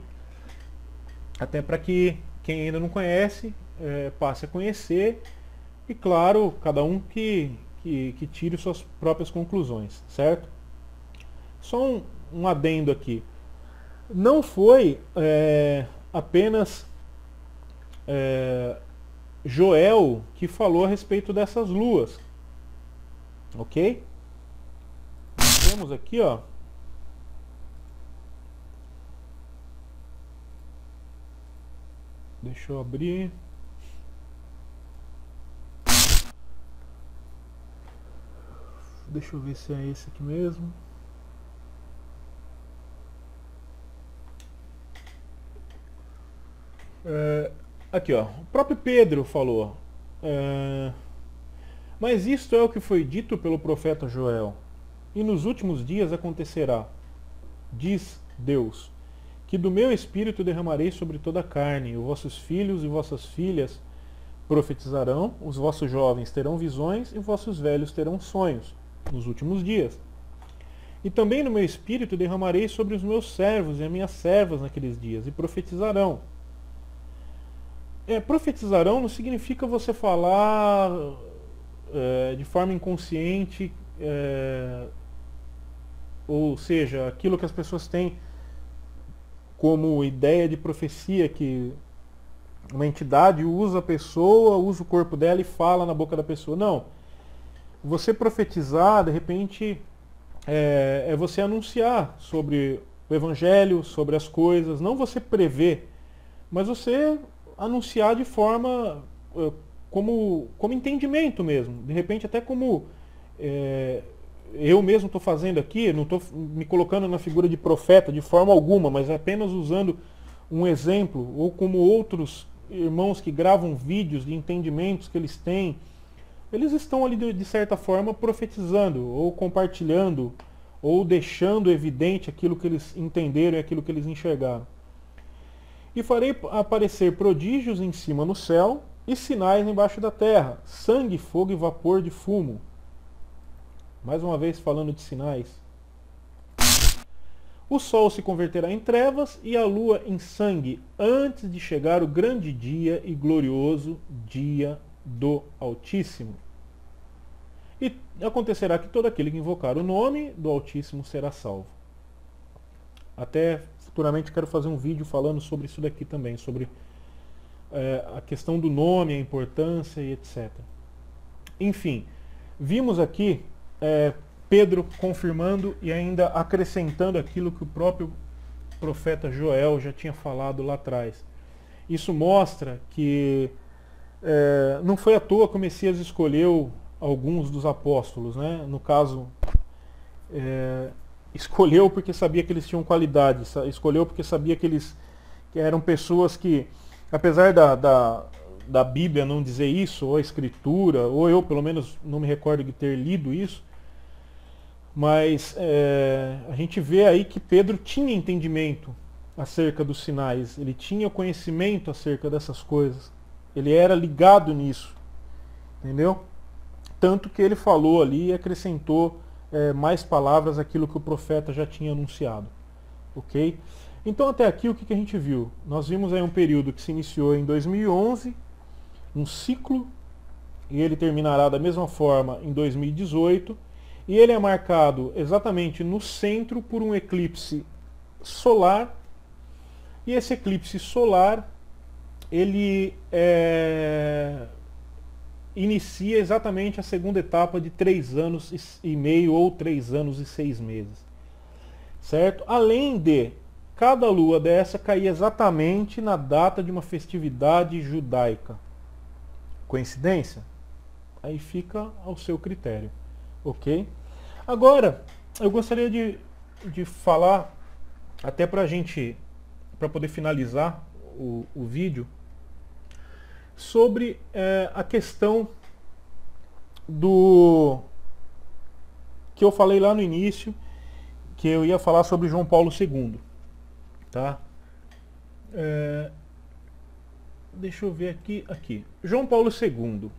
até para que quem ainda não conhece passe a conhecer, e claro, cada um que tire suas próprias conclusões, certo? Só um adendo aqui. Não foi apenas Joel que falou a respeito dessas luas. Ok? Temos aqui, ó. Deixa eu abrir. Deixa eu ver se é esse aqui mesmo. Aqui, ó. O próprio Pedro falou. Mas isto é o que foi dito pelo profeta Joel. E nos últimos dias acontecerá, diz Deus, que do meu espírito derramarei sobre toda a carne, e os vossos filhos e vossas filhas profetizarão, os vossos jovens terão visões, e os vossos velhos terão sonhos, nos últimos dias. E também no meu espírito derramarei sobre os meus servos e as minhas servas naqueles dias, e profetizarão. Profetizarão não significa você falar de forma inconsciente, ou seja, aquilo que as pessoas têm como ideia de profecia, que uma entidade usa a pessoa, usa o corpo dela e fala na boca da pessoa. Não. Você profetizar, de repente, é você anunciar sobre o evangelho, sobre as coisas, não você prever, mas você anunciar de forma como entendimento mesmo. De repente até como eu mesmo estou fazendo aqui, não estou me colocando na figura de profeta de forma alguma, mas apenas usando um exemplo, ou como outros irmãos que gravam vídeos de entendimentos que eles têm, eles estão ali de certa forma profetizando, ou compartilhando, ou deixando evidente aquilo que eles entenderam e aquilo que eles enxergaram. E farei aparecer prodígios em cima no céu e sinais embaixo da terra, sangue, fogo e vapor de fumo. Mais uma vez falando de sinais. O sol se converterá em trevas e a lua em sangue, antes de chegar o grande dia e glorioso dia do Altíssimo. E acontecerá que todo aquele que invocar o nome do Altíssimo será salvo. Até futuramente quero fazer um vídeo falando sobre isso daqui também, sobre a questão do nome, a importância e etc. Enfim, vimos aqui Pedro confirmando e ainda acrescentando aquilo que o próprio profeta Joel já tinha falado lá atrás. Isso mostra que não foi à toa que o Messias escolheu alguns dos apóstolos, né? No caso, escolheu porque sabia que eles tinham qualidade, escolheu porque sabia que eles eram pessoas que, apesar da Bíblia não dizer isso, ou a Escritura, ou eu pelo menos não me recordo de ter lido isso, mas a gente vê aí que Pedro tinha entendimento acerca dos sinais, ele tinha conhecimento acerca dessas coisas, ele era ligado nisso, entendeu? Tanto que ele falou ali e acrescentou mais palavras àquilo que o profeta já tinha anunciado. Ok? Então até aqui o que a gente viu? Nós vimos aí um período que se iniciou em 2011, um ciclo, e ele terminará da mesma forma em 2018, e ele é marcado exatamente no centro por um eclipse solar, e esse eclipse solar, ele inicia exatamente a segunda etapa de 3 anos e meio ou 3 anos e 6 meses. Certo? Além de cada lua dessa cair exatamente na data de uma festividade judaica. Coincidência? Aí fica ao seu critério. Ok? Agora, eu gostaria de falar, até para poder finalizar o vídeo, sobre a questão que eu falei lá no início, que eu ia falar sobre João Paulo II. Tá? Deixa eu ver aqui. João Paulo II.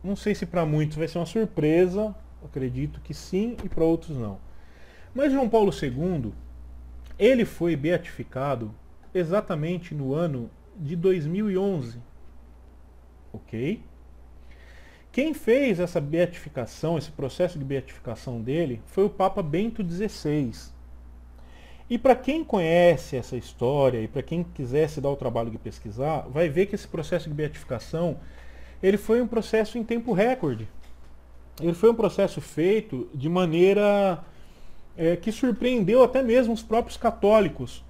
Não sei se para muitos vai ser uma surpresa, acredito que sim, e para outros não. Mas João Paulo II, ele foi beatificado exatamente no ano de 2011. Ok? Quem fez essa beatificação, esse processo de beatificação dele, foi o Papa Bento XVI. E para quem conhece essa história e para quem quiser se dar o trabalho de pesquisar, vai ver que esse processo de beatificação, ele foi um processo em tempo recorde. Ele foi um processo feito de maneira que surpreendeu até mesmo os próprios católicos,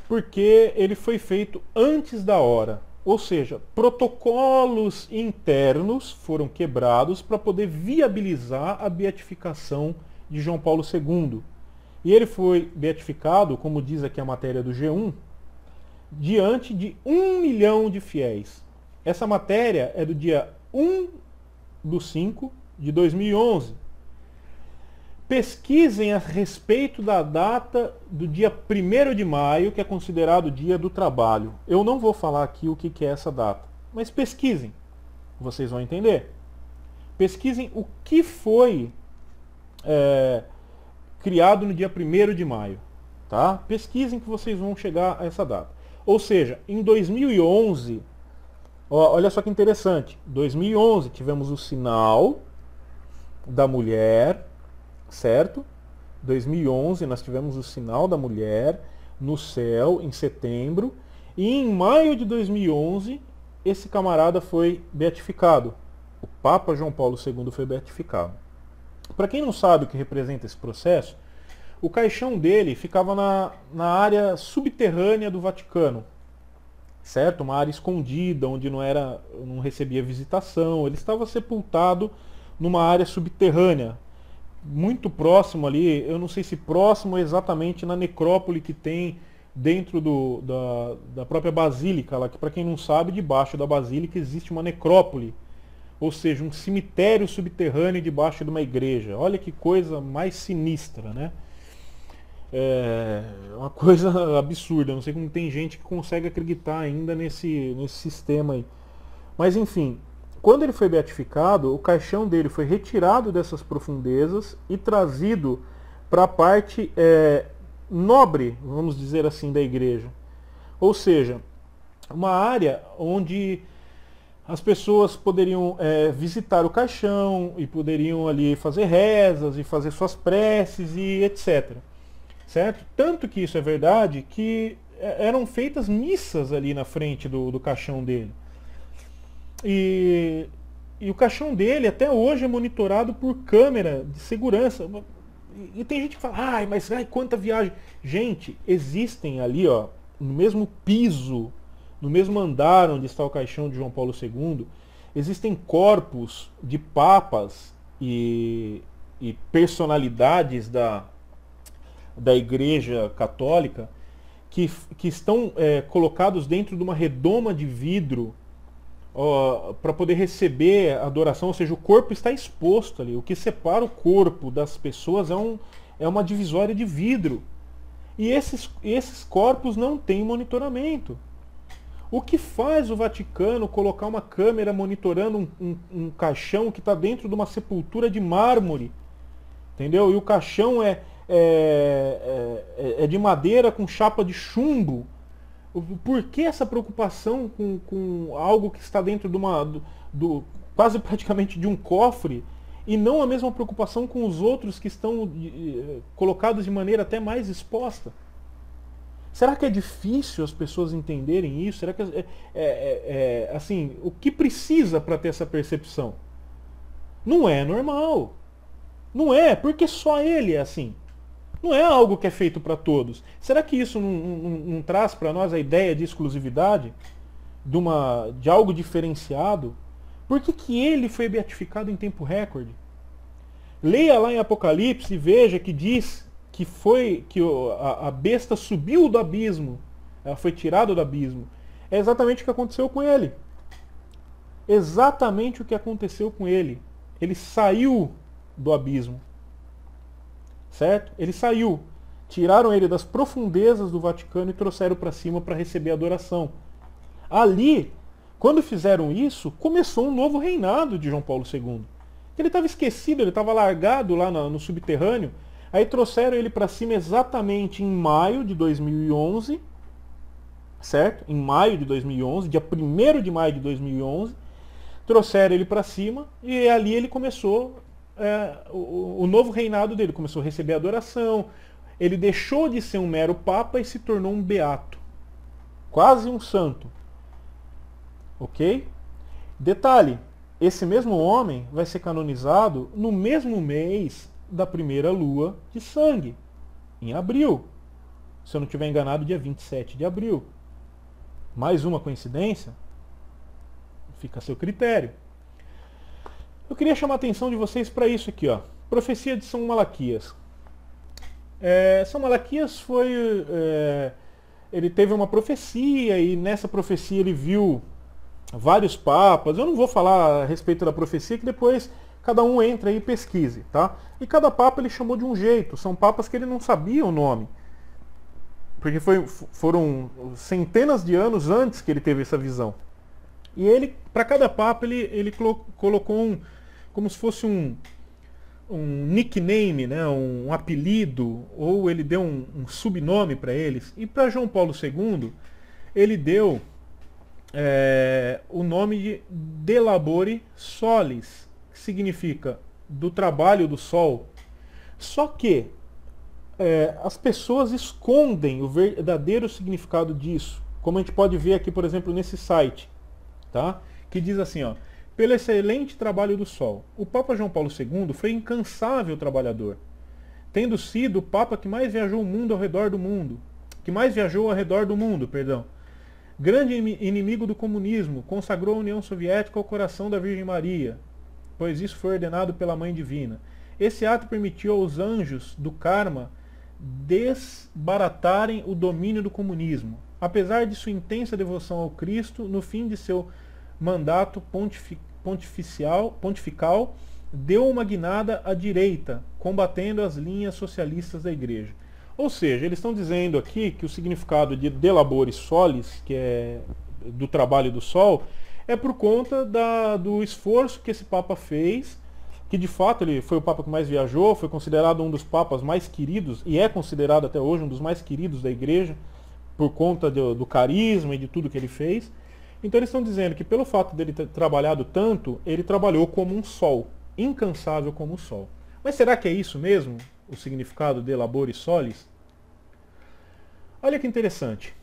porque ele foi feito antes da hora. Ou seja, protocolos internos foram quebrados para poder viabilizar a beatificação de João Paulo II. E ele foi beatificado, como diz aqui a matéria do G1, diante de 1 milhão de fiéis. Essa matéria é do dia 1/5 de 2011. Pesquisem a respeito da data do dia 1º de maio, que é considerado o dia do trabalho. Eu não vou falar aqui o que é essa data, mas pesquisem, vocês vão entender. Pesquisem o que foi criado no dia 1º de maio. Tá? Pesquisem que vocês vão chegar a essa data. Ou seja, em 2011, olha só que interessante, 2011 tivemos o sinal da mulher, certo? 2011 nós tivemos o sinal da mulher, no céu em setembro, e em maio de 2011 esse camarada foi beatificado. O Papa João Paulo II foi beatificado. Para quem não sabe o que representa esse processo, o caixão dele ficava na área subterrânea do Vaticano, certo? Uma área escondida, onde não recebia visitação. Ele estava sepultado numa área subterrânea, muito próximo ali, eu não sei se próximo exatamente na necrópole que tem dentro da própria basílica, lá que, para quem não sabe, debaixo da basílica existe uma necrópole, ou seja, um cemitério subterrâneo debaixo de uma igreja. Olha que coisa mais sinistra, né? É uma coisa absurda, não sei como tem gente que consegue acreditar ainda nesse sistema aí. Mas enfim, quando ele foi beatificado, o caixão dele foi retirado dessas profundezas e trazido para a parte nobre, vamos dizer assim, da igreja. Ou seja, uma área onde as pessoas poderiam visitar o caixão e poderiam ali fazer rezas e fazer suas preces e etc. Certo? Tanto que isso é verdade que eram feitas missas ali na frente do caixão dele. E o caixão dele até hoje é monitorado por câmera de segurança. E tem gente que fala, mas quanta viagem. Gente, existem ali, ó, no mesmo piso, no mesmo andar onde está o caixão de João Paulo II, existem corpos de papas e personalidades da Igreja Católica que estão colocados dentro de uma redoma de vidro para poder receber a adoração, ou seja, o corpo está exposto ali. O que separa o corpo das pessoas é uma divisória de vidro. E esses corpos não têm monitoramento. O que faz o Vaticano colocar uma câmera monitorando um caixão que está dentro de uma sepultura de mármore? Entendeu? E o caixão é de madeira com chapa de chumbo. Por que essa preocupação com algo que está dentro de quase praticamente de um cofre, e não a mesma preocupação com os outros que estão colocados de maneira até mais exposta? Será que é difícil as pessoas entenderem isso? Será que assim, o que precisa para ter essa percepção? Não é normal. Não é, porque só ele é assim. Não é algo que é feito para todos. Será que isso não traz para nós a ideia de exclusividade? De algo diferenciado? Por que ele foi beatificado em tempo recorde? Leia lá em Apocalipse e veja que diz que a besta subiu do abismo. Ela foi tirada do abismo. É exatamente o que aconteceu com ele. Exatamente o que aconteceu com ele. Ele saiu do abismo. Certo? Ele saiu. Tiraram ele das profundezas do Vaticano e trouxeram para cima para receber adoração. Ali, quando fizeram isso, começou um novo reinado de João Paulo II. Ele estava esquecido, ele estava largado lá no subterrâneo. Aí trouxeram ele para cima exatamente em maio de 2011. Certo? Em maio de 2011, dia 1º de maio de 2011. Trouxeram ele para cima e ali ele começou o novo reinado dele. Começou a receber adoração. Ele deixou de ser um mero papa e se tornou um beato. Quase um santo. Ok? Detalhe, esse mesmo homem vai ser canonizado no mesmo mês da primeira lua de sangue, em abril. Se eu não estiver enganado, dia 27 de abril. Mais uma coincidência? Fica a seu critério. Eu queria chamar a atenção de vocês para isso aqui, ó. Profecia de São Malaquias. São Malaquias ele teve uma profecia e nessa profecia ele viu vários papas. Eu não vou falar a respeito da profecia, que depois cada um entra e pesquise, tá? E cada papa ele chamou de um jeito. São papas que ele não sabia o nome. Porque foram centenas de anos antes que ele teve essa visão. E ele, para cada papa, ele colocou como se fosse um nickname, né, um apelido, ou ele deu um subnome para eles. E para João Paulo II, ele deu o nome de De Labore Solis, que significa do trabalho do sol. Só que as pessoas escondem o verdadeiro significado disso, como a gente pode ver aqui, por exemplo, nesse site, tá? Que diz assim, ó: pelo excelente trabalho do Sol, o Papa João Paulo II foi incansável trabalhador, tendo sido o Papa que mais viajou ao redor do mundo, perdão. Grande inimigo do comunismo, consagrou a União Soviética ao coração da Virgem Maria, pois isso foi ordenado pela Mãe Divina. Esse ato permitiu aos anjos do karma desbaratarem o domínio do comunismo. Apesar de sua intensa devoção ao Cristo, no fim de seu mandato pontifical, deu uma guinada à direita, combatendo as linhas socialistas da Igreja. Ou seja, eles estão dizendo aqui que o significado de laboris solis, que é do trabalho do sol, é por conta do esforço que esse Papa fez, que de fato ele foi o Papa que mais viajou, foi considerado um dos papas mais queridos, e é considerado até hoje um dos mais queridos da Igreja, por conta do carisma e de tudo que ele fez. Então eles estão dizendo que pelo fato dele ter trabalhado tanto, ele trabalhou como um sol, incansável como o sol. Mas será que é isso mesmo, o significado de laboris solis? Olha que interessante.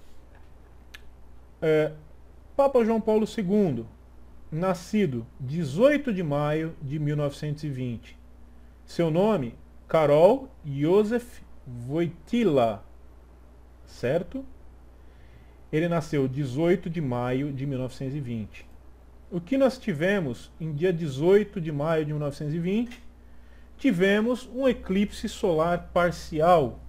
Papa João Paulo II, nascido 18 de maio de 1920. Seu nome, Karol Józef Wojtyła, certo? Ele nasceu 18 de maio de 1920. O que nós tivemos em dia 18 de maio de 1920? Tivemos um eclipse solar parcial,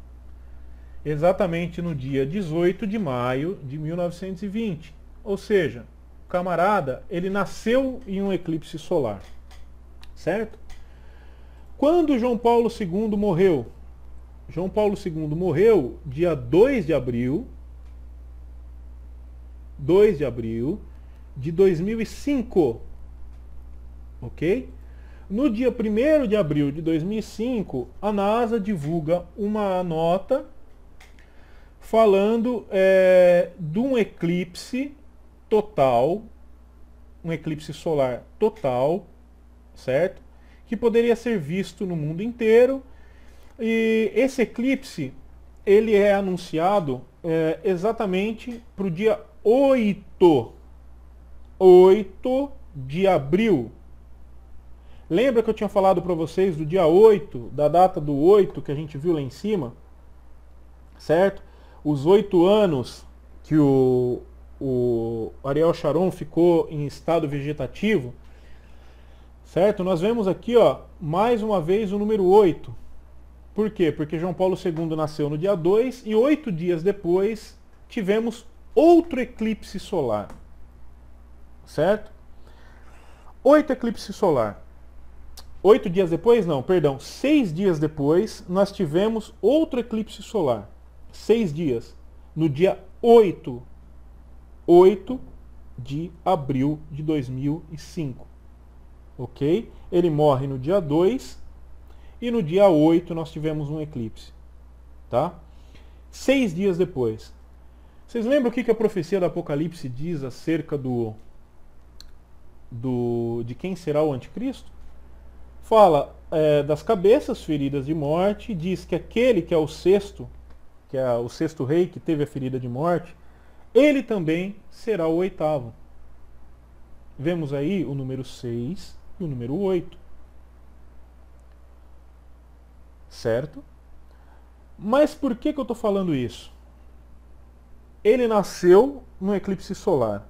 exatamente no dia 18 de maio de 1920. Ou seja, o camarada, ele nasceu em um eclipse solar, certo? Quando João Paulo II morreu? João Paulo II morreu dia 2 de abril de 2005, ok? No dia 1º de abril de 2005, a NASA divulga uma nota falando de um eclipse total, um eclipse solar total, certo? Que poderia ser visto no mundo inteiro. E esse eclipse, ele é anunciado exatamente para o dia 8 de abril. Lembra que eu tinha falado para vocês do dia 8, da data do 8 que a gente viu lá em cima? Certo? Os 8 anos que o Ariel Sharon ficou em estado vegetativo. Certo? Nós vemos aqui, ó, mais uma vez o número 8. Por quê? Porque João Paulo II nasceu no dia 2 e 8 dias depois tivemos outro eclipse solar. Certo? 8 eclipse solar. 8 dias depois, não, perdão, 6 dias depois, nós tivemos outro eclipse solar. 6 dias. No dia 8 de abril de 2005. Ok? Ele morre no dia 2 e no dia 8 nós tivemos um eclipse. Tá? 6 dias depois. Vocês lembram o que a profecia do Apocalipse diz acerca de quem será o anticristo? Fala das cabeças feridas de morte, diz que aquele que é o sexto rei que teve a ferida de morte, ele também será o 8º. Vemos aí o número 6 e o número 8. Certo? Mas por que eu estou falando isso? Ele nasceu num eclipse solar,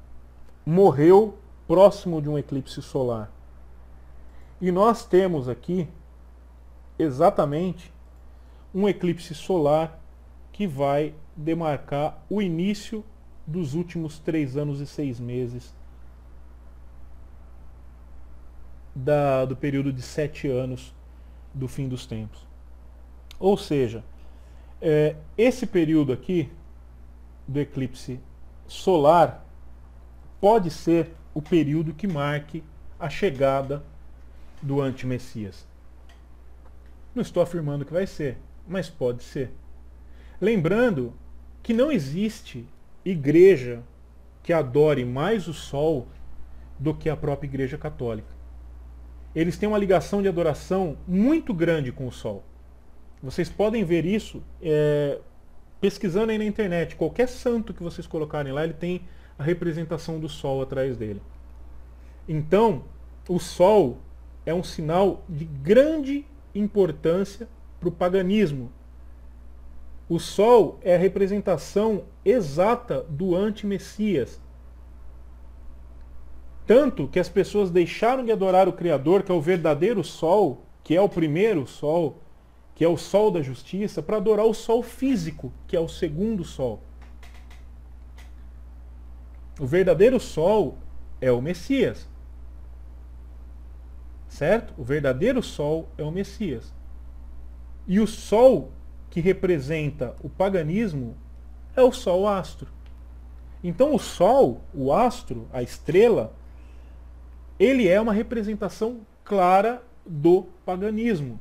morreu próximo de um eclipse solar. E nós temos aqui exatamente um eclipse solar que vai demarcar o início dos últimos 3 anos e 6 meses do período de 7 anos do fim dos tempos. Ou seja, esse período aqui do eclipse solar pode ser o período que marque a chegada do anti-Messias. Não estou afirmando que vai ser, mas pode ser. Lembrando que não existe igreja que adore mais o sol do que a própria Igreja Católica. Eles têm uma ligação de adoração muito grande com o sol. Vocês podem ver isso pesquisando aí na internet. Qualquer santo que vocês colocarem lá, ele tem a representação do Sol atrás dele. Então, o Sol é um sinal de grande importância para o paganismo. O Sol é a representação exata do anti-Messias. Tanto que as pessoas deixaram de adorar o Criador, que é o verdadeiro Sol, que é o primeiro Sol, que é o Sol da justiça, para adorar o Sol físico, que é o segundo Sol. O verdadeiro Sol é o Messias. Certo? O verdadeiro Sol é o Messias. E o Sol que representa o paganismo é o Sol astro. Então o Sol, o astro, a estrela, ele é uma representação clara do paganismo.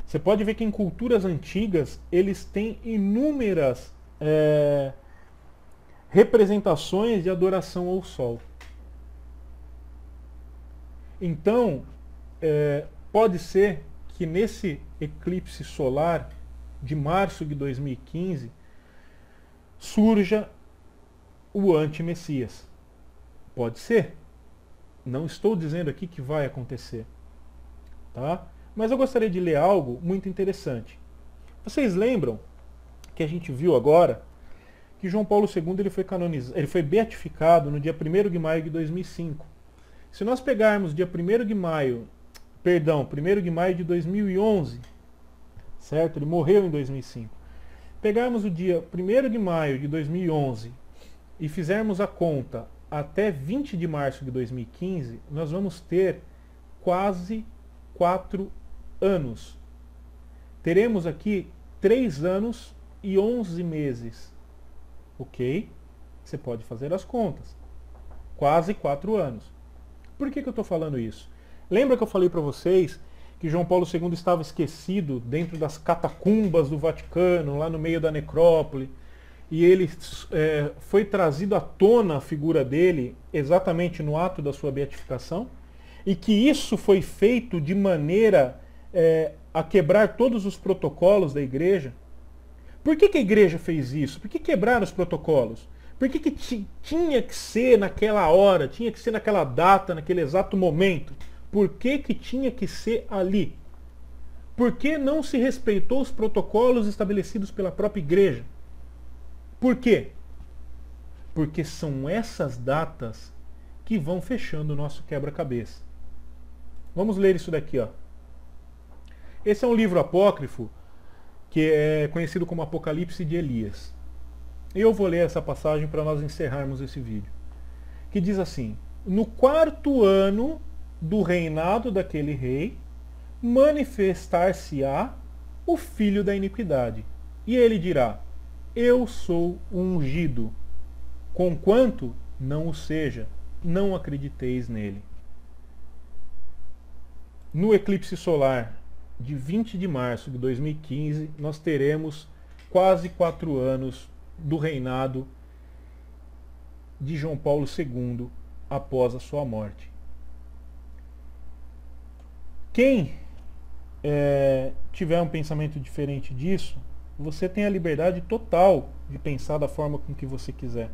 Você pode ver que em culturas antigas eles têm inúmeras representações de adoração ao Sol. Então, pode ser que nesse eclipse solar de março de 2015 surja o anti-Messias. Pode ser. Não estou dizendo aqui que vai acontecer. Tá? Mas eu gostaria de ler algo muito interessante. Vocês lembram que a gente viu agora que João Paulo II ele foi beatificado no dia 1º de maio de 2005. Se nós pegarmos dia 1º de maio de 2011, certo? Ele morreu em 2005. Pegarmos o dia 1º de maio de 2011 e fizermos a conta até 20 de março de 2015, nós vamos ter quase 4 anos. Teremos aqui 3 anos e 11 meses. Ok? Você pode fazer as contas. Quase 4 anos. Por que eu estou falando isso? Lembra que eu falei para vocês que João Paulo II estava esquecido dentro das catacumbas do Vaticano, lá no meio da necrópole, e ele foi trazido à tona a figura dele exatamente no ato da sua beatificação, e que isso foi feito de maneira a quebrar todos os protocolos da igreja? Por que a igreja fez isso? Por que quebraram os protocolos? Por que tinha que ser naquela hora, tinha que ser naquela data, naquele exato momento? Por que tinha que ser ali? Por que não se respeitou os protocolos estabelecidos pela própria igreja? Por quê? Porque são essas datas que vão fechando o nosso quebra-cabeça. Vamos ler isso daqui, ó. Esse é um livro apócrifo que é conhecido como Apocalipse de Elias. E eu vou ler essa passagem para nós encerrarmos esse vídeo. Que diz assim: no 4º ano do reinado daquele rei, manifestar-se-á o filho da iniquidade. E ele dirá: eu sou o ungido, conquanto não o seja, não acrediteis nele. No eclipse solar de 20 de março de 2015, nós teremos quase 4 anos do reinado de João Paulo II após a sua morte. Quem tiver um pensamento diferente disso, você tem a liberdade total de pensar da forma com que você quiser.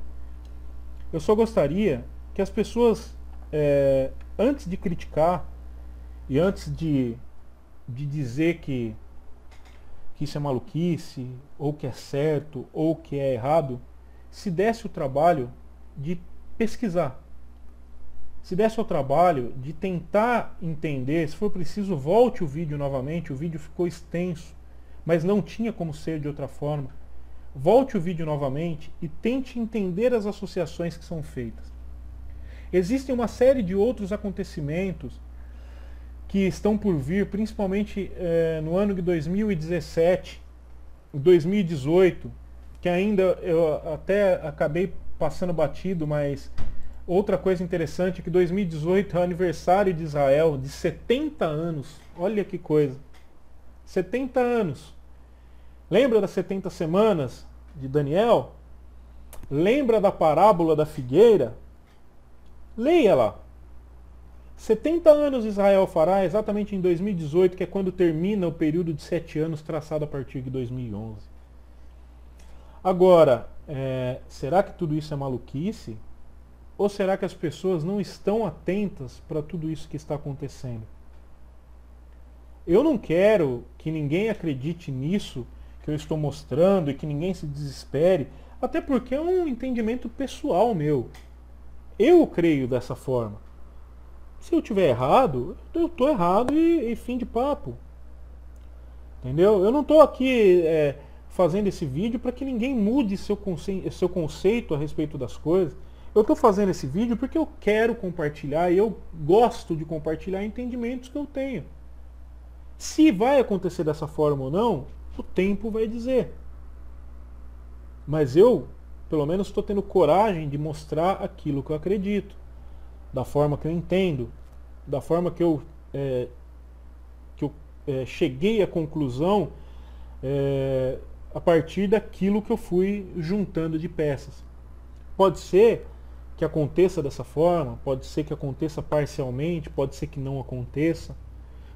Eu só gostaria que as pessoas, antes de criticar e antes de dizer que isso é maluquice, ou que é certo, ou que é errado, se desse o trabalho de pesquisar. Se desse o trabalho de tentar entender, se for preciso, volte o vídeo novamente, o vídeo ficou extenso, mas não tinha como ser de outra forma. Volte o vídeo novamente e tente entender as associações que são feitas. Existem uma série de outros acontecimentos que estão por vir, principalmente no ano de 2017, 2018, que ainda eu até acabei passando batido, mas outra coisa interessante é que 2018 é o aniversário de Israel, de 70 anos. Olha que coisa. 70 anos. Lembra das 70 semanas de Daniel? Lembra da parábola da figueira? Leia lá. 70 anos Israel fará exatamente em 2018, que é quando termina o período de 7 anos traçado a partir de 2011. Agora, será que tudo isso é maluquice? Ou será que as pessoas não estão atentas para tudo isso que está acontecendo? Eu não quero que ninguém acredite nisso que eu estou mostrando e que ninguém se desespere, até porque é um entendimento pessoal meu. Eu creio dessa forma. Se eu tiver errado, eu estou errado e fim de papo. Entendeu? Eu não estou aqui fazendo esse vídeo para que ninguém mude seu conceito a respeito das coisas. Eu estou fazendo esse vídeo porque eu quero compartilhar e eu gosto de compartilhar entendimentos que eu tenho. Se vai acontecer dessa forma ou não, o tempo vai dizer. Mas eu, pelo menos, estou tendo coragem de mostrar aquilo que eu acredito, da forma que eu entendo, da forma que eu cheguei à conclusão a partir daquilo que eu fui juntando de peças. Pode ser que aconteça dessa forma, pode ser que aconteça parcialmente, pode ser que não aconteça.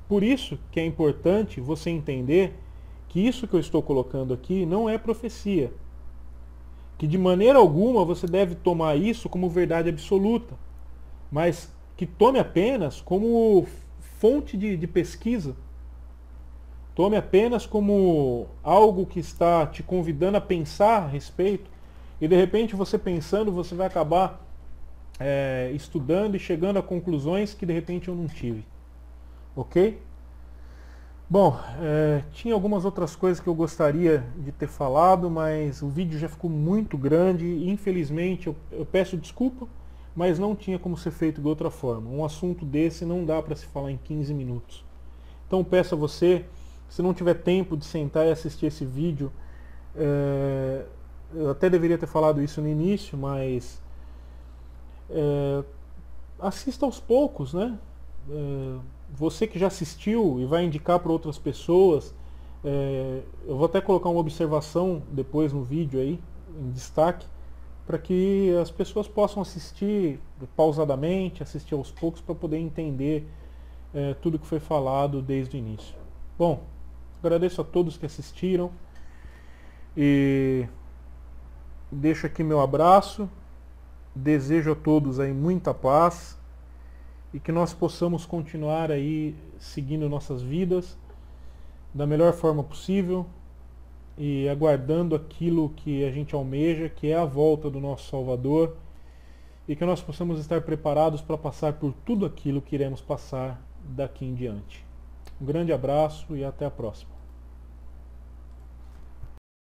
Por isso que é importante você entender que isso que eu estou colocando aqui não é profecia. Que de maneira alguma você deve tomar isso como verdade absoluta, mas que tome apenas como fonte de pesquisa. Tome apenas como algo que está te convidando a pensar a respeito, e de repente você pensando, você vai acabar estudando e chegando a conclusões que de repente eu não tive. Ok? Bom, tinha algumas outras coisas que eu gostaria de ter falado, mas o vídeo já ficou muito grande e infelizmente eu peço desculpa, mas não tinha como ser feito de outra forma. Um assunto desse não dá para se falar em 15 minutos. Então peço a você, se não tiver tempo de sentar e assistir esse vídeo, eu até deveria ter falado isso no início, mas assista aos poucos, né? Você que já assistiu e vai indicar para outras pessoas, eu vou até colocar uma observação depois no vídeo aí, em destaque, para que as pessoas possam assistir pausadamente, assistir aos poucos, para poder entender tudo que foi falado desde o início. Bom, agradeço a todos que assistiram e deixo aqui meu abraço, desejo a todos aí muita paz e que nós possamos continuar aí seguindo nossas vidas da melhor forma possível e aguardando aquilo que a gente almeja, que é a volta do nosso Salvador, e que nós possamos estar preparados para passar por tudo aquilo que iremos passar daqui em diante. Um grande abraço e até a próxima.